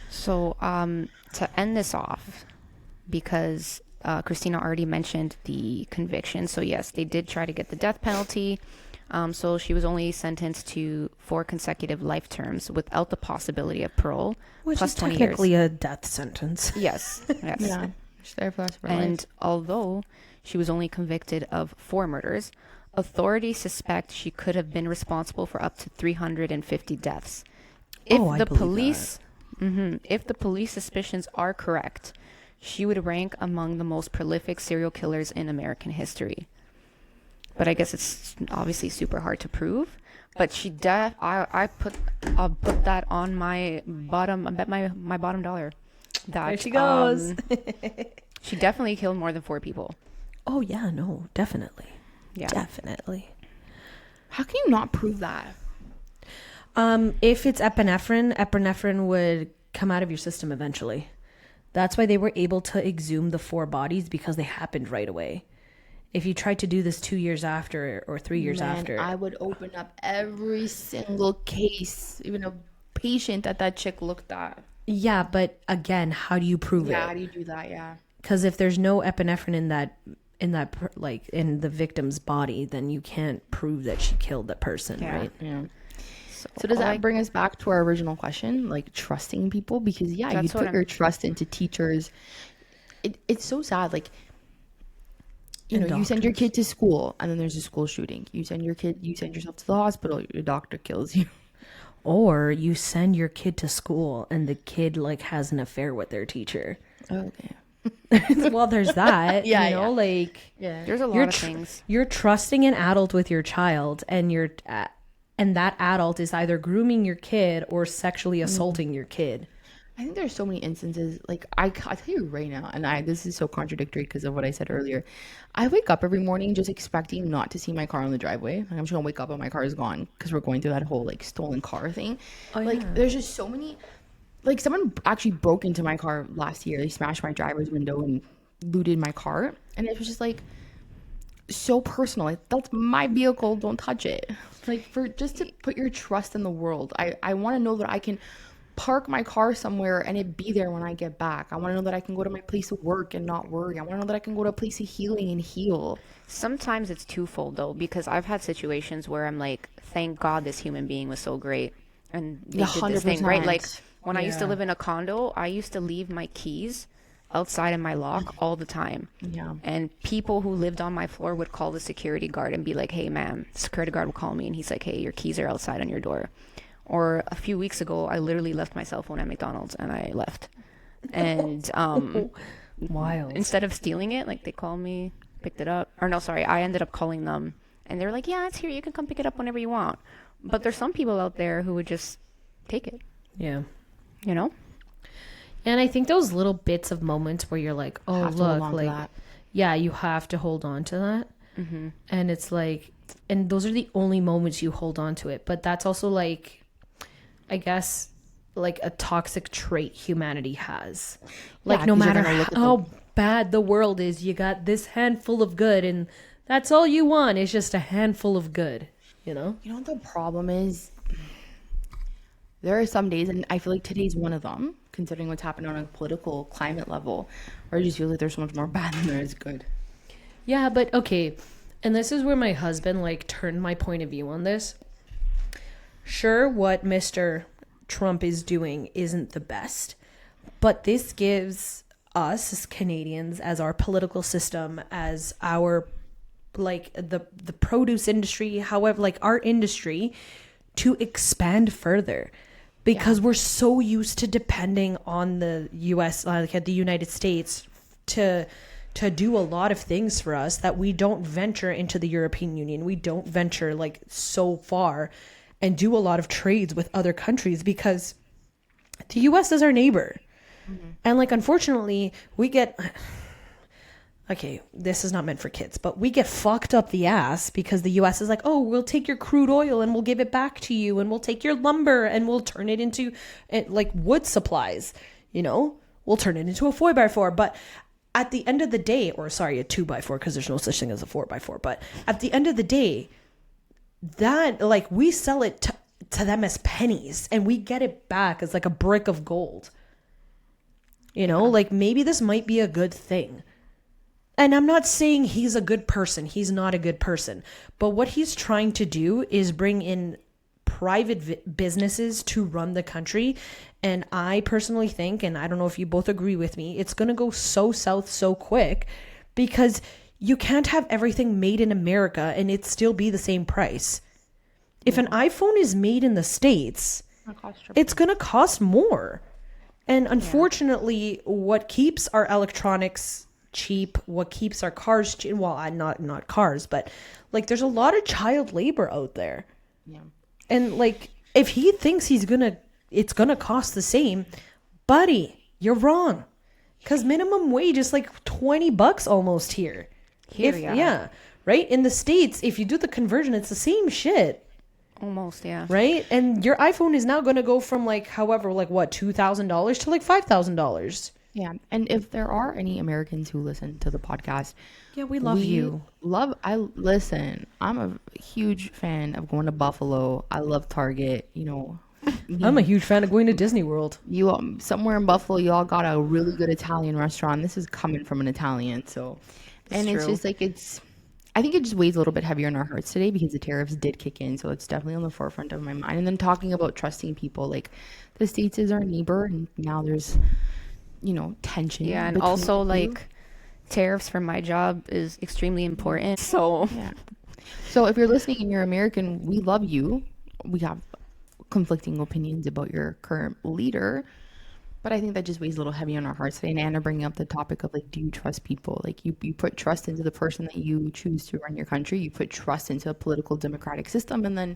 So to end this off, because Christina already mentioned the conviction. So yes, they did try to get the death penalty. So she was only sentenced to 4 consecutive life terms without the possibility of parole, which plus is 20 technically years. A death sentence. Yes. Yeah. She's there for us for and life. Although she was only convicted of 4 murders, authorities suspect she could have been responsible for up to 350 deaths. If the police suspicions are correct, she would rank among the most prolific serial killers in American history. But I guess it's obviously super hard to prove. But I'll put that on my bottom. I bet my bottom dollar. That there she goes. She definitely killed more than 4 people. Oh yeah, no, definitely. Yeah, definitely. How can you not prove that? If it's epinephrine would come out of your system eventually. That's why they were able to exhume the 4 bodies, because they happened right away. If you tried to do this 2 years after or 3 years after, I would open up every single case, even a patient that chick looked at. Yeah, but again, how do you prove it? Yeah, how do you do that? Yeah, because if there's no epinephrine in that like in the victim's body, then you can't prove that she killed that person, right? Yeah. So does that bring us back to our original question, like trusting people? Because you put your trust into teachers. It's so sad. Like you know, you send your kid to school and then there's a school shooting. You send yourself to the hospital, your doctor kills you. Or you send your kid to school and the kid like has an affair with their teacher. Okay. Well, there's that. Yeah, you know, like there's a lot of things. You're trusting an adult with your child, and and that adult is either grooming your kid or sexually assaulting your kid. I think there's so many instances, like I'll tell you right now, and this is so contradictory because of what I said earlier. I wake up every morning just expecting not to see my car on the driveway. Like, I'm just gonna wake up and my car is gone because we're going through that whole like stolen car thing. There's just so many. Like, someone actually broke into my car last year. They smashed my driver's window and looted my car, and it was just like so personal. Like, that's my vehicle, don't touch it. Like, for just to put your trust in the world, I want to know that I can park my car somewhere and it be there when I get back. I want to know that I can go to my place of work and not worry. I want to know that I can go to a place of healing and heal. Sometimes it's twofold though, because I've had situations where I'm like, thank God this human being was so great and they did this thing, right? Like, when I used to live in a condo, I used to leave my keys outside of my lock all the time. Yeah. And people who lived on my floor would call the security guard and be like, hey, ma'am, the security guard would call me and he's like, hey, your keys are outside on your door. Or a few weeks ago, I literally left my cell phone at McDonald's and I left. And wild. Instead of stealing it, like, they called me, picked it up. Or no, sorry, I ended up calling them. And they were like, yeah, it's here. You can come pick it up whenever you want. But there's some people out there who would just take it. Yeah. You know? And I think those little bits of moments where you're like, oh, look, like, yeah, you have to hold on to that. Mm-hmm. And it's like, and those are the only moments you hold on to it. But that's also like, I guess, like a toxic trait humanity has. Like, no matter how bad the world is, you got this handful of good, and that's all you want is just a handful of good, you know? You know what the problem is? There are some days, and I feel like today's one of them, considering what's happened on a political climate level, where I just feel like there's so much more bad than there is good. Yeah, but okay. And this is where my husband, like, turned my point of view on this. Sure, what Mr. Trump is doing isn't the best, but this gives us as Canadians, as our political system, as our, like, the produce industry, however, like, our industry, to expand further. Because we're so used to depending on the U.S., like the United States, to do a lot of things for us that we don't venture into the European Union. We don't venture like so far and do a lot of trades with other countries because the U.S. is our neighbor. Mm-hmm. And like, unfortunately, we get... Okay, this is not meant for kids, but we get fucked up the ass because the U.S. is like, oh, we'll take your crude oil and we'll give it back to you, and we'll take your lumber and we'll turn it into like wood supplies, you know? We'll turn it into a 4x4. But at the end of the day, or sorry, a 2x4, because there's no such thing as a 4x4. But at the end of the day, that, like, we sell it to them as pennies and we get it back as like a brick of gold. You know, like, maybe this might be a good thing. And I'm not saying he's a good person. He's not a good person. But what he's trying to do is bring in private businesses to run the country. And I personally think, and I don't know if you both agree with me, it's going to go so south so quick because you can't have everything made in America and it still be the same price. If an iPhone is made in the States, it's going to cost more. And unfortunately, what keeps our electronics cheap, what keeps our cars cheap, well, not cars, but like, there's a lot of child labor out there. Yeah. And like, if he thinks it's gonna cost the same, buddy, you're wrong. Because minimum wage is like $20 almost here. Yeah, right? In the States, if you do the conversion, it's the same shit. Almost, yeah. Right? And your iPhone is now gonna go from like, however, like what, $2,000 to like $5,000. Yeah, and if there are any Americans who listen to the podcast, yeah, we love you. Listen, I'm a huge fan of going to Buffalo. I love Target, you know. I'm a huge fan of going to Disney World. You somewhere in Buffalo, you all got a really good Italian restaurant. This is coming from an Italian, so and it's just like I think it just weighs a little bit heavier in our hearts today because the tariffs did kick in, so it's definitely on the forefront of my mind. And then talking about trusting people, like the States is our neighbor, and now there's, you know, tension. Yeah, and also like tariffs for my job is extremely important. So yeah. So if you're listening and you're American, we love you. We have conflicting opinions about your current leader, but I think that just weighs a little heavy on our hearts today. And Anna bringing up the topic of like, do you trust people? Like you put trust into the person that you choose to run your country. You put trust into a political democratic system, and then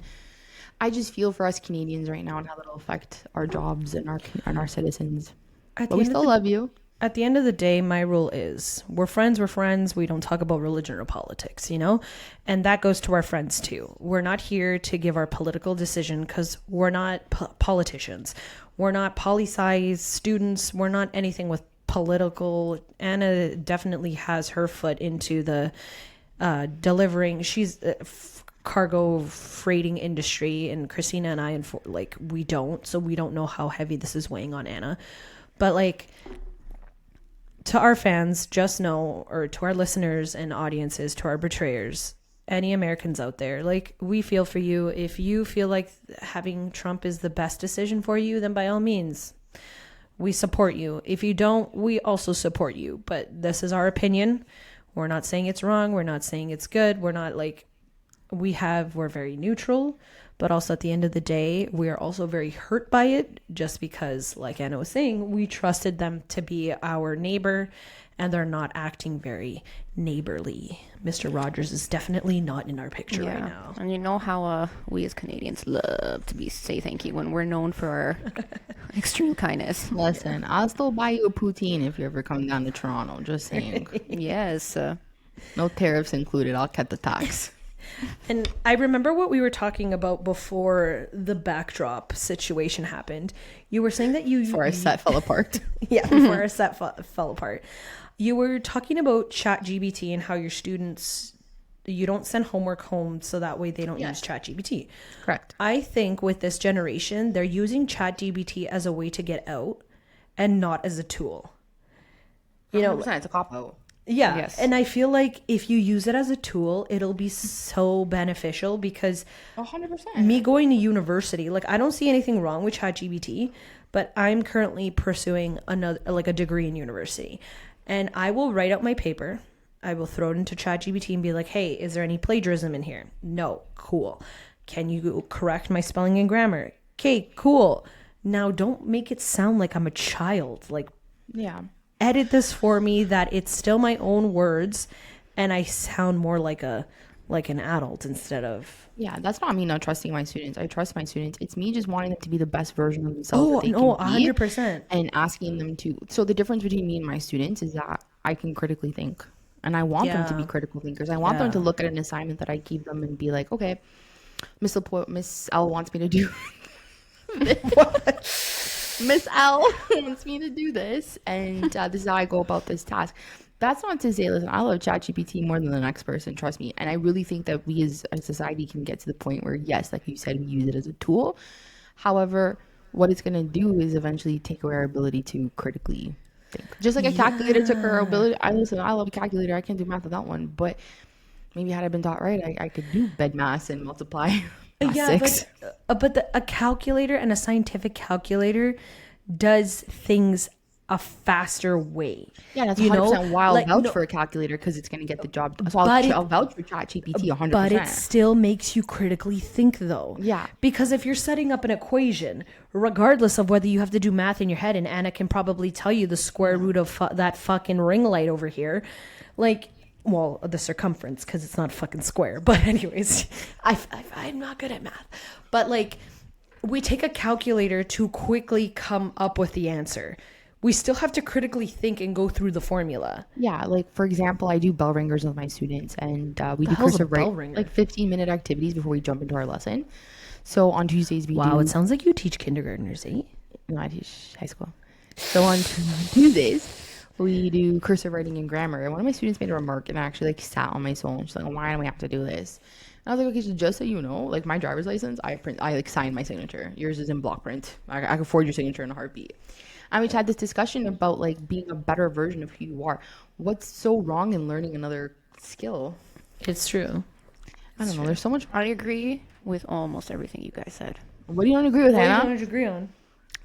I just feel for us Canadians right now and how that'll affect our jobs and our citizens. But we still love you. At the end of the day, my rule is we're friends. We don't talk about religion or politics, you know? And that goes to our friends too. We're not here to give our political decision because we're not politicians. We're not poli-sci students. We're not anything with political. Anna definitely has her foot into the delivering. She's cargo freighting industry, and Christina and I, we don't. So we don't know how heavy this is weighing on Anna. But like, to our fans, just know, or to our listeners and audiences, to our betrayers, any Americans out there, like, we feel for you. If you feel like having Trump is the best decision for you, then by all means, we support you. If you don't, we also support you. But this is our opinion. We're not saying it's wrong. We're not saying it's good. We're not like, we're very neutral. But also at the end of the day, we are also very hurt by it just because, like Anna was saying, we trusted them to be our neighbor and they're not acting very neighborly. Mr. Rogers is definitely not in our picture right now. And you know how we as Canadians love to say thank you when we're known for our extreme kindness. Listen, I'll still buy you a poutine if you ever come down to Toronto. Just saying. Yes. No tariffs included. I'll cut the tax. And I remember what we were talking about before the backdrop situation happened. You were saying that before our set fell apart. Yeah, before our set fell apart. You were talking about ChatGPT and how your students, you don't send homework home so that way they don't use ChatGPT. Correct. I think with this generation, they're using ChatGPT as a way to get out and not as a tool. You know, it's a cop-out. Yeah. Yes. And I feel like if you use it as a tool, it'll be so beneficial because 100%. Me going to university, like, I don't see anything wrong with ChatGPT, but I'm currently pursuing a degree in university. And I will write out my paper. I will throw it into ChatGPT and be like, hey, is there any plagiarism in here? No. Cool. Can you correct my spelling and grammar? Okay, cool. Now don't make it sound like I'm a child. Like, yeah. Edit this for me that it's still my own words and I sound more like an adult instead of. Yeah, that's not me not trusting my students. I trust my students. It's me just wanting them to be the best version of themselves. Oh, no, 100%. And asking them to. So the difference between me and my students is that I can critically think. And I want them to be critical thinkers. I want them to look at an assignment that I give them and be like, okay, Miss L wants me to do Miss L wants me to do this, and this is how I go about this task. That's not to say, listen, I love ChatGPT more than the next person, trust me. And I really think that we as a society can get to the point where, yes, like you said, we use it as a tool. However, what it's going to do is eventually take away our ability to critically think. Just like a calculator took our ability. I love a calculator. I can't do math without one. But maybe had I been taught right, I could do bedmass and multiply. But a calculator and a scientific calculator does things a faster way. Yeah, that's 100% why I'll vouch for a calculator because it's going to get the job done. So I'll vouch for ChatGPT 100%. But it still makes you critically think, though. Yeah. Because if you're setting up an equation, regardless of whether you have to do math in your head, and Anna can probably tell you the square root of that fucking ring light over here, like... Well, the circumference, because it's not fucking square. But anyways, I'm not good at math. But like, we take a calculator to quickly come up with the answer. We still have to critically think and go through the formula. Yeah, like for example, I do bell ringers with my students, and we do cursive writing, like 15-minute activities before we jump into our lesson. So on Tuesdays we do. Wow, it sounds like you teach kindergartners, eh? No, I teach high school. So on Tuesdays. We do cursive writing and grammar. And one of my students made a remark and I actually like sat on my soul. And she's like, why do we have to do this? And I was like, okay, so just so you know, like my driver's license, I like sign my signature. Yours is in block print. I can forward your signature in a heartbeat. And we had this discussion about like being a better version of who you are. What's so wrong in learning another skill? It's true. I don't know. There's so much. I agree with almost everything you guys said. What do you don't agree with, Hannah? What do you agree on?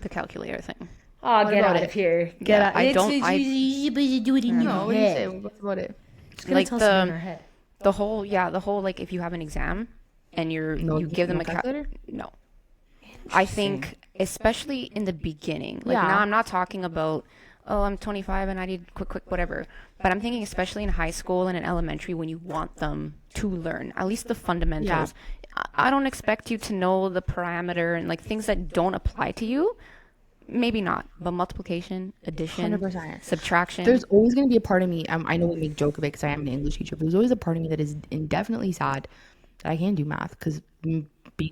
The calculator thing. Oh, What get about out it? of here. Get Yeah, out. I don't. do it in your No, what do you say? head. What about it? It's gonna Like tell us in our head. the whole like if you have an exam and you give them a calculator. no. I think especially in the beginning. Like Yeah. now I'm not talking about oh I'm 25 and I need quick whatever. But I'm thinking especially in high school and in elementary when you want them to learn at least the fundamentals. I don't expect you to know the parameter and like things that don't apply to you. Maybe not, but multiplication, addition, 100%. subtraction. There's always going to be a part of me. I know we make joke of it because I am an English teacher, but there's always a part of me that is indefinitely sad that I can't do math because being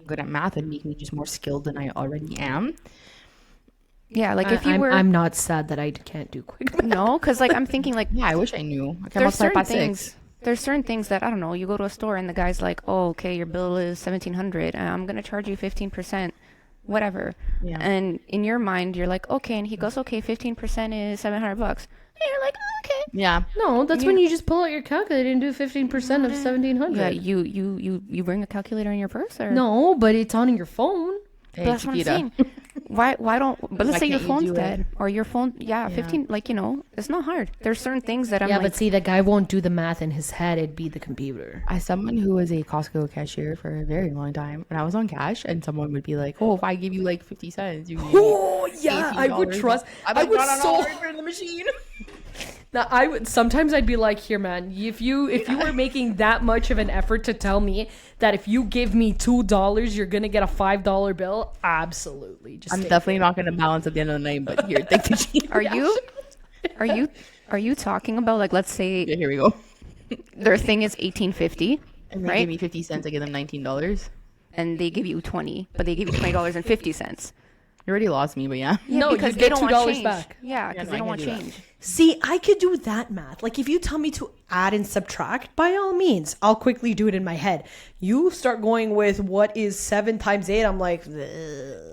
good at math would make me just more skilled than I already am. Yeah, like if you were. I'm not sad that I can't do quick math. No, because like I'm thinking like Yeah, I wish I knew. I can there's multiply certain by things. 6. There's certain things that I don't know. You go to a store and the guy's like, "Oh, okay, your bill is 1,700. And I'm gonna charge you 15%, whatever." Yeah. And in your mind, you're like, "Okay," and he goes, "Okay, 15% is $700." And you're like, oh, "Okay." Yeah. No, that's when you just pull out your calculator and do 15% of 1,700. Yeah, you bring a calculator in your purse or No, but it's on your phone. Hey, But that's what I'm Chiquita. saying. Why don't? But let's Why say your can't you phone's do it? dead or your phone. Yeah, 15. Like it's not hard. There's certain things that I'm Yeah, like. but see, the guy won't do the math in his head. It'd be the computer. As someone who was a Costco cashier for a very long time, when I was on cash, and someone would be like, "Oh, if I give you like 50 cents, you." Oh yeah, I would $18." trust. I'm I like, would "No, so. in the machine." Now, I would sometimes I'd be like, here, man, if you were making that much of an effort to tell me that if you give me $2, you're gonna get a $5 bill, absolutely. Just I'm take definitely it. not going to balance at the end of the night, but here, thank you. Chiquita. Are you talking about like let's say Yeah, here we go. their thing is 1850, And they right? give me 50 cents. I give them $19. And they give you 20, but they give you $20.50. You already lost me, but yeah. No, because you they get don't want $2 change. back. Yeah, Yeah, because no, they I don't want can't do change. See, I could do that math. Like, if you tell me to add and subtract, by all means, I'll quickly do it in my head. You start going with what is 7 times 8, I'm like, ugh.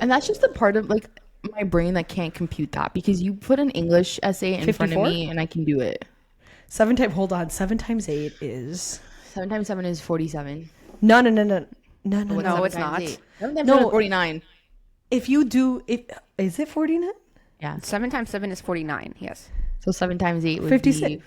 And that's just the part of like my brain that can't compute that because you put an English essay in front 54? of me and I can do it. 7 times 8 is 7 times 7 is 47. no. No, Seven it's times not. 8? 7 times No. 7 is 49. If you do it, is it 49? Yeah. 7 times 7 is 49. Yes. So 7 times 8 would 56. be...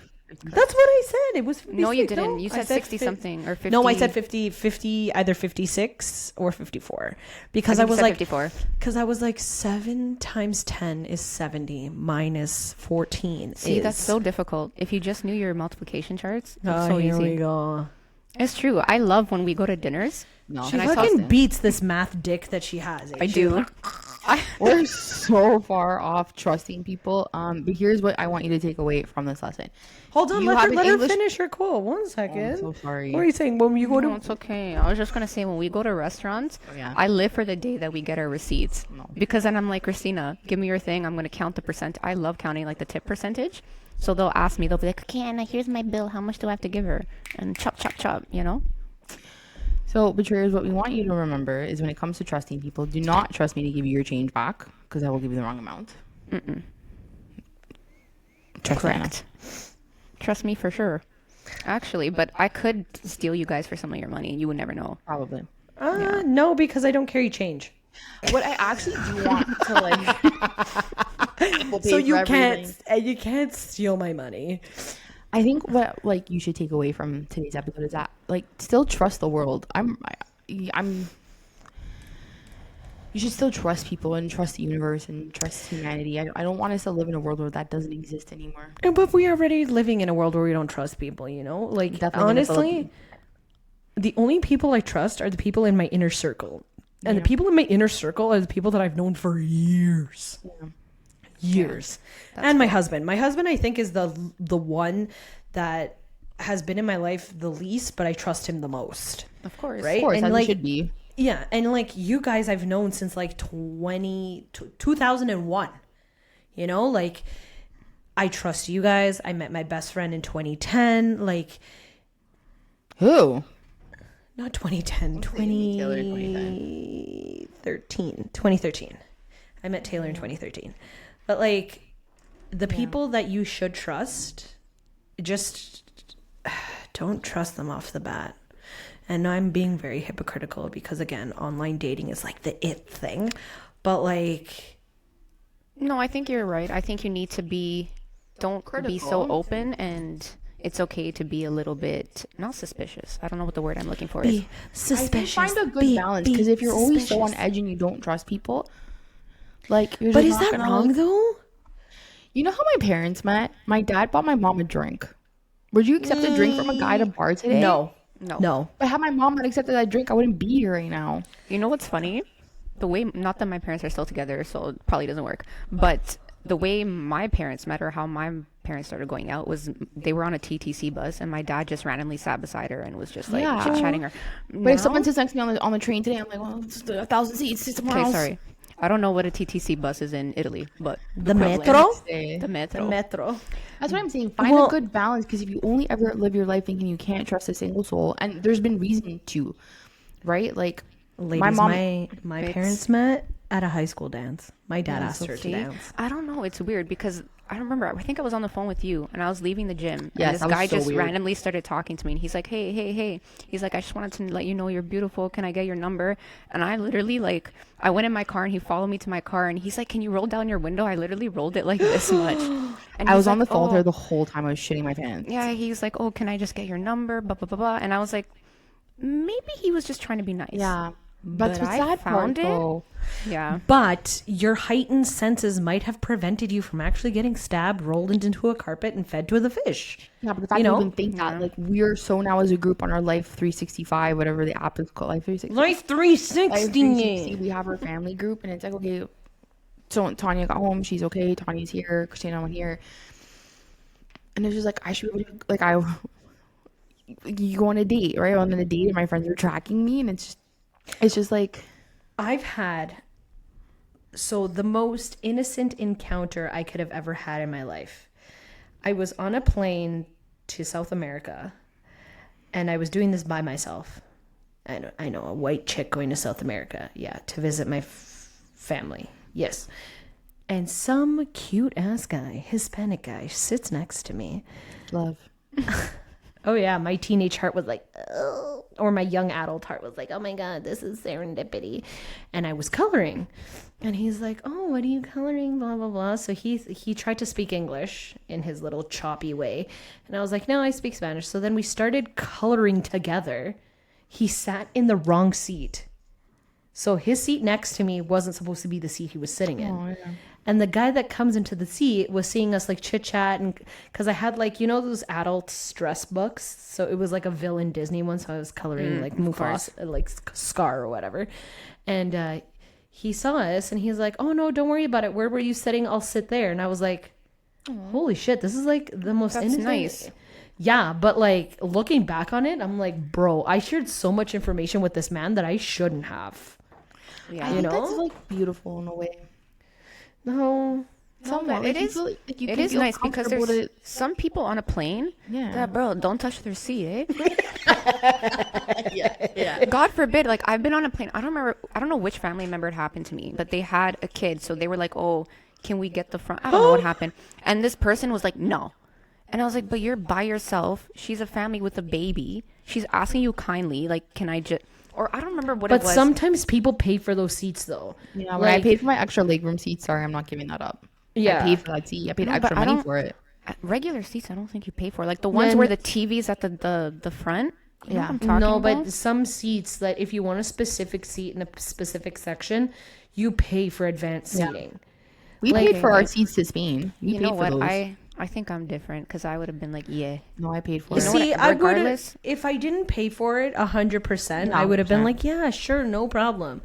That's what I said. It was 56. No, you didn't. You I said 60 something or 50. No, I said 50, either 56 or 54. Because I was like 54. Because I was like 7 times 10 is 70 minus 14 See, is... that's so difficult. If you just knew your multiplication charts, it's Oh, so here easy. we go. It's true. I love when we go to dinners. No. She And I fucking tossed beats this math dick that she has. I do. We're so far off trusting people. But here's what I want you to take away from this lesson. Hold on, You let have an her English- finish her quote. 1 second. I'm so sorry. What are you saying? When you go No, to... it's okay. I was just gonna say when we go to restaurants, yeah. I live for the day that we get our receipts. Because then I'm like, Christina, give me your thing. I'm gonna count the percent. I love counting like the tip percentage. So they'll ask me. They'll be like, okay, Anna, here's my bill. How much do I have to give her? And chop, chop, chop. You know. So, betrayers, what we want you to remember is when it comes to trusting people, do not trust me to give you your change back because I will give you the wrong amount. Trust Anna. Correct. Trust me for sure. Actually, but I could steal you guys for some of your money. You would never know. Probably. No, because I don't carry change. What I actually do want to like... So you can't steal my money. I think what like you should take away from today's episode is that like still trust the world. You should still trust people and trust the universe and trust humanity. I don't want us to live in a world where that doesn't exist anymore. But we are already living in a world where we don't trust people, you know? Like, Definitely honestly, the only people I trust are the people in my inner circle. And the people in my inner circle are the people that I've known for years. Years. And my husband. My husband, I think, is the one that has been in my life the least, but I trust him the most. Of course. Right? Of course, And as like, it should be. yeah. And like you guys I've known since like 2001. You know, like I trust you guys. I met my best friend in 2010. Like, Who? not 2010, Taylor in 2013. I met Taylor in 2013. But like the people that you should trust, just don't trust them off the bat. And I'm being very hypocritical because again, online dating is like the it thing. But like No, I think you're right. I think you need to don't be so open, and it's okay to be a little bit not suspicious. I don't know what the word I'm looking for is. Be suspicious. I think find a good balance, because if you're always so on edge and you don't trust people, like you're but just is not that gonna, wrong like, though? You know how my parents met? My dad bought my mom a drink. Would you accept a drink from a guy at a bar today? No. No. But had my mom not accepted that drink, I wouldn't be here right now. You know what's funny? The way, not that my parents are still together, so it probably doesn't work, but the way my parents met, or how my parents started going out, was they were on a TTC bus, and my dad just randomly sat beside her and was just like chit-chatting her. But if someone sits next to me on the train today, I'm like, well, it's 1,000 seats. It's tomorrow. Okay, sorry. I don't know what a TTC bus is in Italy, but The metro? The metro. The metro. That's what I'm saying. Find a good balance, because if you only ever live your life thinking you can't trust a single soul, and there's been reason to, right? Like, Ladies, my mom, my parents met at a high school dance. My dad asked her to dance. I don't know. It's weird because I remember. I think I was on the phone with you, and I was leaving the gym. Yes, and this guy just weird. randomly started talking to me, and he's like, "Hey." He's like, "I just wanted to let you know you're beautiful. Can I get your number?" And I literally, like, I went in my car, and he followed me to my car, and he's like, "Can you roll down your window?" I literally rolled it like this much. And I was on the phone with her the whole time. I was shitting my pants. Yeah, he's like, "Oh, can I just get your number?" Blah blah blah blah. And I was like, maybe he was just trying to be nice. Yeah. But That's I found it. Though. Yeah. But your heightened senses might have prevented you from actually getting stabbed, rolled into a carpet, and fed to the fish. Yeah, but the fact that you even think that, like, we're so now as a group on our Life 365, whatever the app is called, Life 360. Life 360. Life 360, we have our family group, and it's like, okay, so Tanya got home, she's okay, Tanya's here, Christina went here. And it's just like, I should be able to, like, you go on a date, right? On a date, and my friends are tracking me, and it's just like, I've had the most innocent encounter I could have ever had in my life. I was on a plane to South America, and I was doing this by myself. I know, a white chick going to South America, to visit my family. Yes. And some cute ass guy, Hispanic guy, sits next to me. Love. Oh yeah, my teenage heart was like, oh, or my young adult heart was like, oh my God, this is serendipity. And I was coloring, and he's like, oh, what are you coloring? Blah, blah, blah. So he tried to speak English in his little choppy way. And I was like, no, I speak Spanish. So then we started coloring together. He sat in the wrong seat. So his seat next to me wasn't supposed to be the seat he was sitting in. Oh, yeah. And the guy that comes into the seat was seeing us like chit chat, and because I had, like, you know, those adult stress books, so it was like a villain Disney one, so I was coloring like Mufasa, like Scar or whatever, and he saw us and he's like, oh no, don't worry about it. Where were you sitting? I'll sit there. And I was like, holy shit, this is like the most innocent. Nice. Yeah, but like looking back on it, I'm like, bro, I shared so much information with this man that I shouldn't have. Yeah, I think that's like beautiful in a way. No, it is. It is nice because there's some people on a plane. Yeah, that, bro, don't touch their seat, eh? yeah. God forbid. Like, I've been on a plane. I don't know which family member it happened to me, but they had a kid, so they were like, "Oh, can we get the front?" I don't know what happened, and this person was like, "No," and I was like, "But you're by yourself. She's a family with a baby. She's asking you kindly, like, can I just?" Or I don't remember what it was. But sometimes people pay for those seats, though. Yeah, when I paid for my extra legroom seat, sorry, I'm not giving that up. Yeah. I paid for that seat. I paid extra money for it. Regular seats, I don't think you pay for. Like the ones where the TV's at the front. You know what I'm talking about? But some seats that if you want a specific seat in a specific section, you pay for advanced seating. We paid for our seats to Spain. You know what? I think I'm different because I would have been like, yeah. No, I paid for it. See, I would, if I didn't pay for it 100%, I would have been like, yeah, sure, no problem.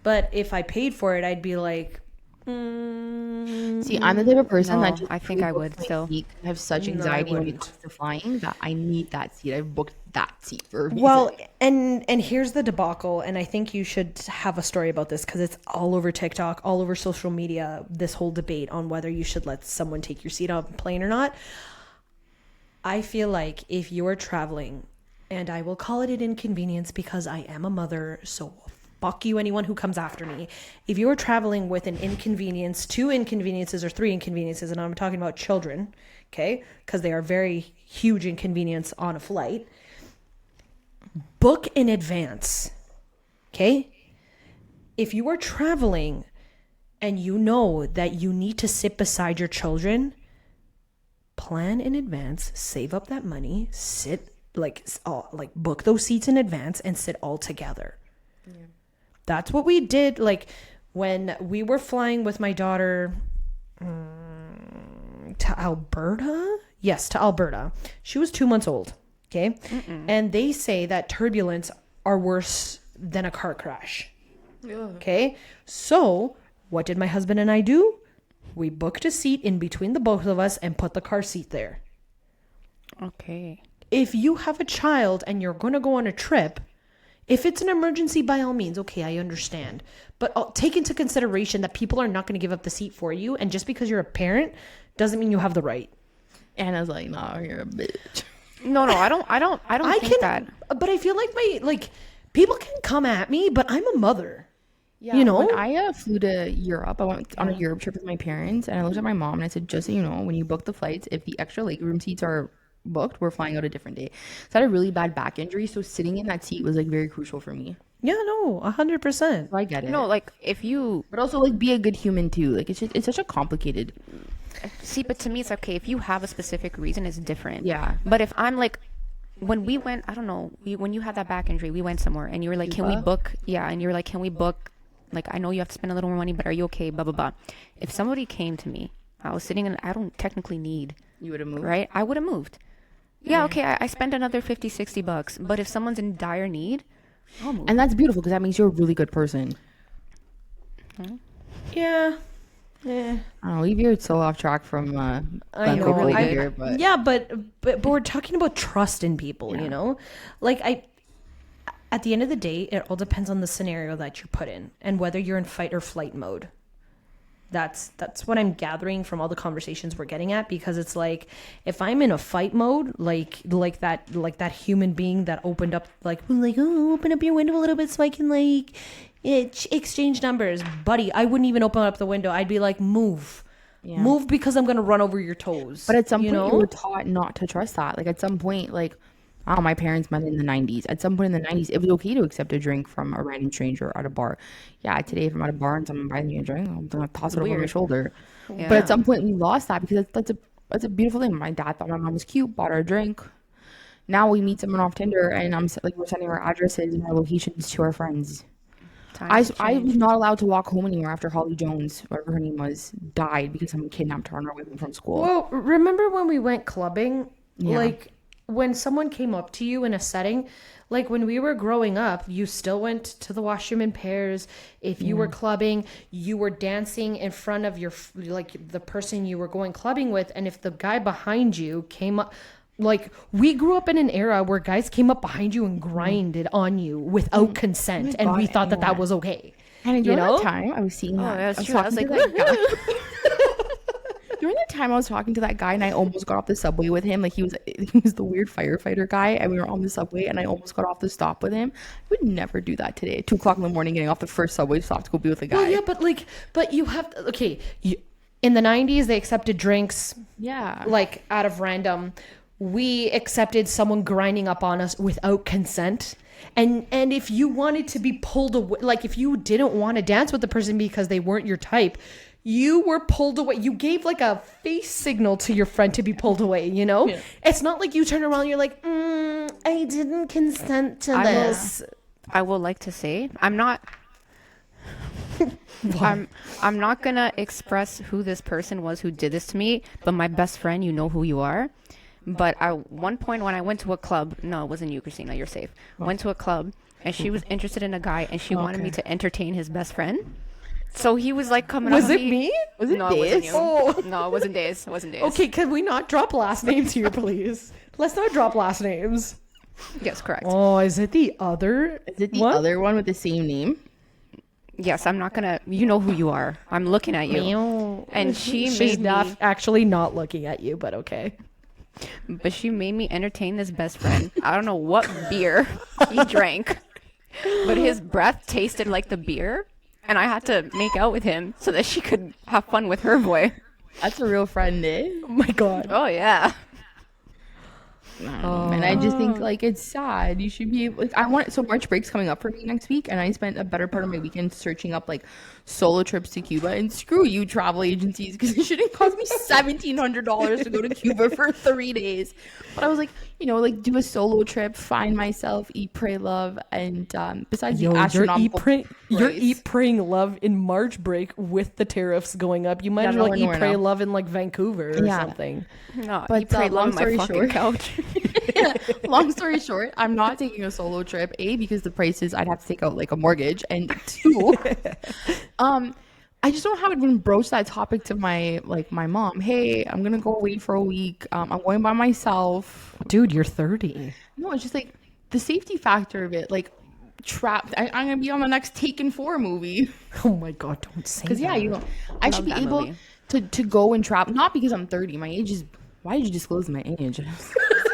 But if I paid for it, I'd be like, See, I'm the type of person that just I think I would still have such anxiety when it comes to flying that I need that seat. I've booked that seat for a reason. Well, and here's the debacle, and I think you should have a story about this because it's all over TikTok, all over social media, this whole debate on whether you should let someone take your seat on a plane or not. I feel like if you're traveling, and I will call it an inconvenience because I am a mother, so fuck you, anyone who comes after me. If you're traveling with an inconvenience, 2 inconveniences or 3 inconveniences, and I'm talking about children, okay, because they are very huge inconvenience on a flight, book in advance, okay? If you are traveling and you know that you need to sit beside your children, plan in advance, save up that money, sit like book those seats in advance and sit all together. Yeah. That's what we did. Like when we were flying with my daughter to Alberta. Yes, to Alberta. She was 2 months old. Okay. And they say that turbulence are worse than a car crash. Okay. So what did my husband and I do? We booked a seat in between the both of us and put the car seat there. Okay. If you have a child and you're going to go on a trip, if it's an emergency, by all means, okay, I understand. But take into consideration that people are not going to give up the seat for you. And just because you're a parent doesn't mean you have the right. Anna's like, no, you're a bitch. No, I don't think that. But I feel like people can come at me, but I'm a mother. Yeah, you know, when I flew to Europe, I went on a Europe trip with my parents, and I looked at my mom and I said, just so you know, when you book the flights, if the extra legroom seats are booked, we're flying out a different day. So I had a really bad back injury, so sitting in that seat was like very crucial for me. Yeah, no, 100%. So I get it. No, like if you, but also like be a good human too. Like it's such a complicated. See, but to me, it's okay if you have a specific reason. It's different. Yeah. But if I'm like, when we went, I don't know, when you had that back injury, we went somewhere, and you were like, can we book? Yeah, and you were like, can we book? Like, I know you have to spend a little more money, but are you okay? Blah, blah, blah. If somebody came to me, I was sitting in, I don't technically need. You would have moved? Right? I would have moved. Yeah, okay, I spent another $50-$60. But if someone's in dire need, I'll move. And that's beautiful because that makes you a really good person. Yeah. I don't know, we veered so off track from I know. here, but yeah, but we're talking about trust in people, you know? Like at the end of the day, it all depends on the scenario that you're put in and whether you're in fight or flight mode. That's what I'm gathering from all the conversations we're getting at, because it's like if I'm in a fight mode, like that human being that opened up oh, open up your window a little bit so I can exchange numbers, buddy. I wouldn't even open up the window. I'd be like, move. Yeah. Move, because I'm gonna run over your toes. But at some point, you were taught not to trust that. Like at some point, like, oh, my parents met in the 90s. At some point in the 90s, it was okay to accept a drink from a random stranger at a bar. Yeah, today if I'm at a bar and someone buys me a drink, I'm gonna toss it over my shoulder. Yeah. But at some point, we lost that because that's a beautiful thing. My dad thought my mom was cute, bought her a drink. Now we meet someone off Tinder, and we're sending our addresses and our locations to our friends. I was not allowed to walk home anymore after Holly Jones, whatever her name was, died because someone kidnapped her on her way home from school. Well, remember when we went clubbing? Yeah. Like, when someone came up to you in a setting, like when we were growing up, you still went to the washroom in pairs. If you were clubbing, you were dancing in front of the person you were going clubbing with. And if the guy behind you came up, like, we grew up in an era where guys came up behind you and grinded on you without consent, and we thought that was okay. And you know, that time I was seeing that. That's true. I was like, during the time I was talking to that guy and I almost got off the subway with him, like he was the weird firefighter guy, and we were on the subway and I almost got off the stop with him. I would never do that today. 2:00 in the morning, getting off the first subway stop to go be with a guy. Well, yeah, but you have to, okay. In the 90s, they accepted drinks. Yeah. Like out of random. We accepted someone grinding up on us without consent. And if you wanted to be pulled away, like if you didn't want to dance with the person because they weren't your type, you were pulled away. You gave like a face signal to your friend to be pulled away, you know? Yeah. It's not like you turn around and you're like, I didn't consent to this. I will like to say, I'm not I'm not gonna express who this person was who did this to me, but my best friend, you know who you are. But at one point when I went to a club, no, it wasn't you, Christina, you're safe. Went to a club and she was interested in a guy and she wanted me to entertain his best friend. So he was like coming up to me. Was it me? Was it No, Days? it wasn't you. Oh. No, it wasn't Days. It wasn't Days. Okay, can we not drop last names here, please? Let's not drop last names. Yes, correct. Oh, is it the other? Is it the other one with the same name? Yes, I'm not gonna. You know who you are. I'm looking at you. And she's actually not looking at you, but okay. But she made me entertain this best friend. I don't know what beer he drank, but his breath tasted like the beer, and I had to make out with him so that she could have fun with her boy. That's a real friend, eh? Oh my god. Oh yeah. And I just think like it's sad. You should be like, I want, so March break's coming up for me next week, and I spent a better part of my weekend searching up like solo trips to Cuba. And screw you, travel agencies, because it shouldn't cost me $1,700 to go to Cuba for 3 days. But I was like, you know, like do a solo trip, find myself, eat, pray, love, and besides the astronomical your eat, praying, love in March break with the tariffs going up, you might as well eat, pray, love in like Vancouver or something. No, but eat, pray, love on my fucking couch. Long story short, I'm not taking a solo trip. A, because the prices, I'd have to take out like a mortgage, and two, I just don't know how to even broach that topic to my mom. Hey, I'm gonna go away for a week. I'm going by myself. Dude, you're 30. No, it's just like the safety factor of it. Like trapped. I'm gonna be on the next Taken 4 movie. Oh my god, don't say that. Because yeah, you know, I should be able to go and travel. Not because I'm 30. My age is. Why did you disclose my age?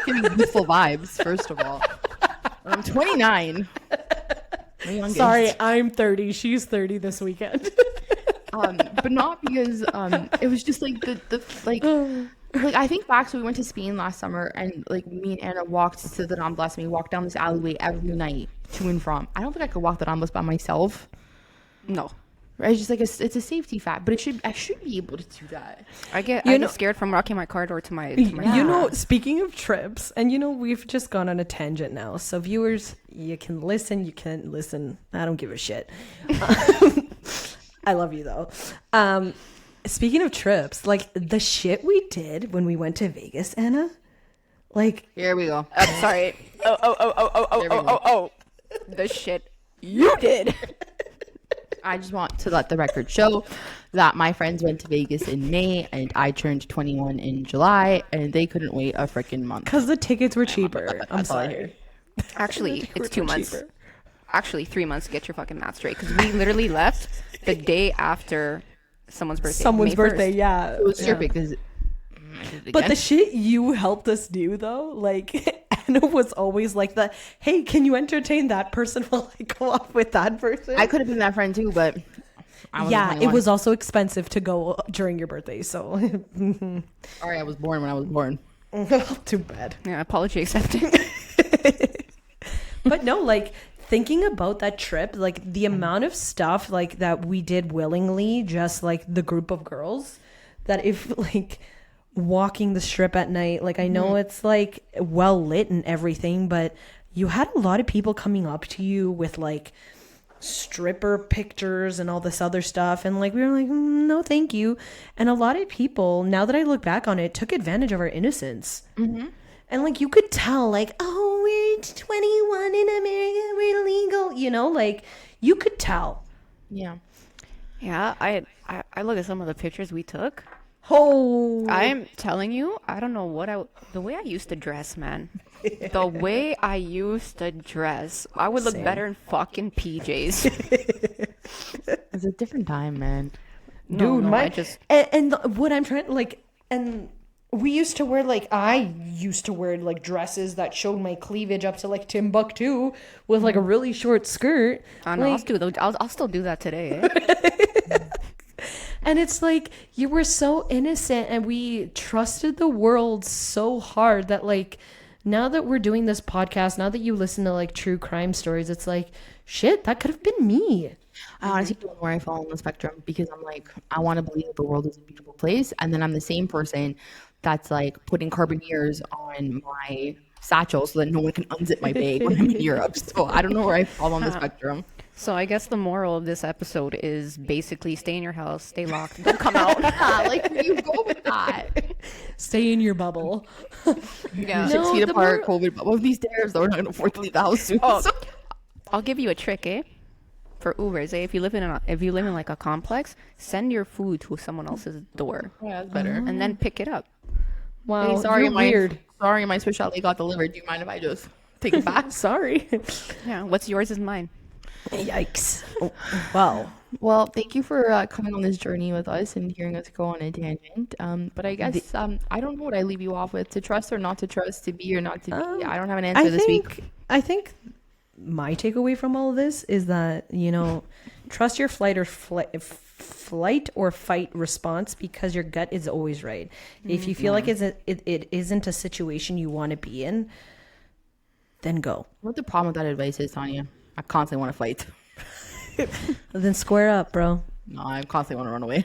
Giving youthful vibes, first of all. I'm 29. Sorry, I'm 30. She's 30 this weekend. But not because it was just like like I think back, so we went to Spain last summer, and like me and Anna walked to the Ramblas, and we walked down this alleyway every night to and from. I don't think I could walk the Ramblas by myself. No. It's just like it's a safety fact, but I should be able to do that. I get scared from rocking my car door to my You know, speaking of trips, and you know, we've just gone on a tangent now. So viewers, you can listen, you can't listen. I don't give a shit. I love you though. Speaking of trips, like the shit we did when we went to Vegas, Anna. Like, here we go. I'm sorry. Oh. The shit you did. I just want to let the record show that my friends went to Vegas in May, and I turned 21 in July, and they couldn't wait a freaking month. Because the tickets were cheaper. I'm sorry. Actually, it's 2 months. Cheaper. Actually, 3 months to get your fucking math straight. Because we literally left the day after someone's birthday. Yeah. It was stupid because... But the shit you helped us do, though, like... Anna was always like that. Hey, can you entertain that person while I go off with that person? I could have been that friend too, but it was also expensive to go during your birthday. So sorry, I was born when I was born. Too bad. Yeah, apology accepted. But no, like thinking about that trip, like the amount of stuff like that we did willingly, just like the group of girls, that if like. Walking the strip at night, like I know it's like well lit and everything, but you had a lot of people coming up to you with like stripper pictures and all this other stuff, and like we were like no thank you. And a lot of people, now that I look back on it, took advantage of our innocence. And like you could tell, like, oh, we're 21 in America, we're legal, you know, like you could tell. Yeah I look at some of the pictures we took. Oh, I'm telling you, I don't know the way I used to dress, man. The way I used to dress, I would look better in fucking PJs. It's a different time, man. Dude, what I'm trying like, and we used to wear like, I used to wear like dresses that showed my cleavage up to like Timbuktu with like a really short skirt. I know, like, I'll still do that today. Eh? And it's like, you were so innocent and we trusted the world so hard that like, now that we're doing this podcast, now that you listen to like true crime stories, it's like, shit, that could have been me. I honestly don't know where I fall on the spectrum, because I'm like, I want to believe that the world is a beautiful place. And then I'm the same person that's like putting carbineers on my satchel so that no one can unzip my bag when I'm in Europe. So I don't know where I fall on the spectrum. So I guess the moral of this episode is basically stay in your house, stay locked, don't come out. Like, where you go with that? Stay in your bubble. Yeah. 6 feet apart, COVID bubble. These stairs, though, we're not going to afford to leave the house soon. Oh, I'll give you a trick, for Ubers, if you live in like a complex, send your food to someone else's door. Yeah, that's better. And then pick it up. Wow, hey, sorry, you're weird. Sorry, my Swiss chalet got delivered. Do you mind if I just take it back? Sorry. Yeah, what's yours is mine. Yikes. Oh, wow. Well, thank you for coming on this journey with us and hearing us go on a tangent. But I guess I don't know what I leave you off with. To trust or not to trust, to be or not to be. I don't have an answer this week. I think my takeaway from all of this is that, you know, trust your flight or flight or fight response because your gut is always right. If you feel like it isn't a situation you want to be in, then go. What the problem with that advice is, Tanya? I constantly want to fight. Then square up, bro. No, I constantly want to run away.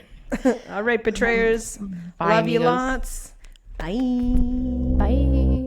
All right, betrayers. Bye, Love you amigos. lots. Bye. Bye.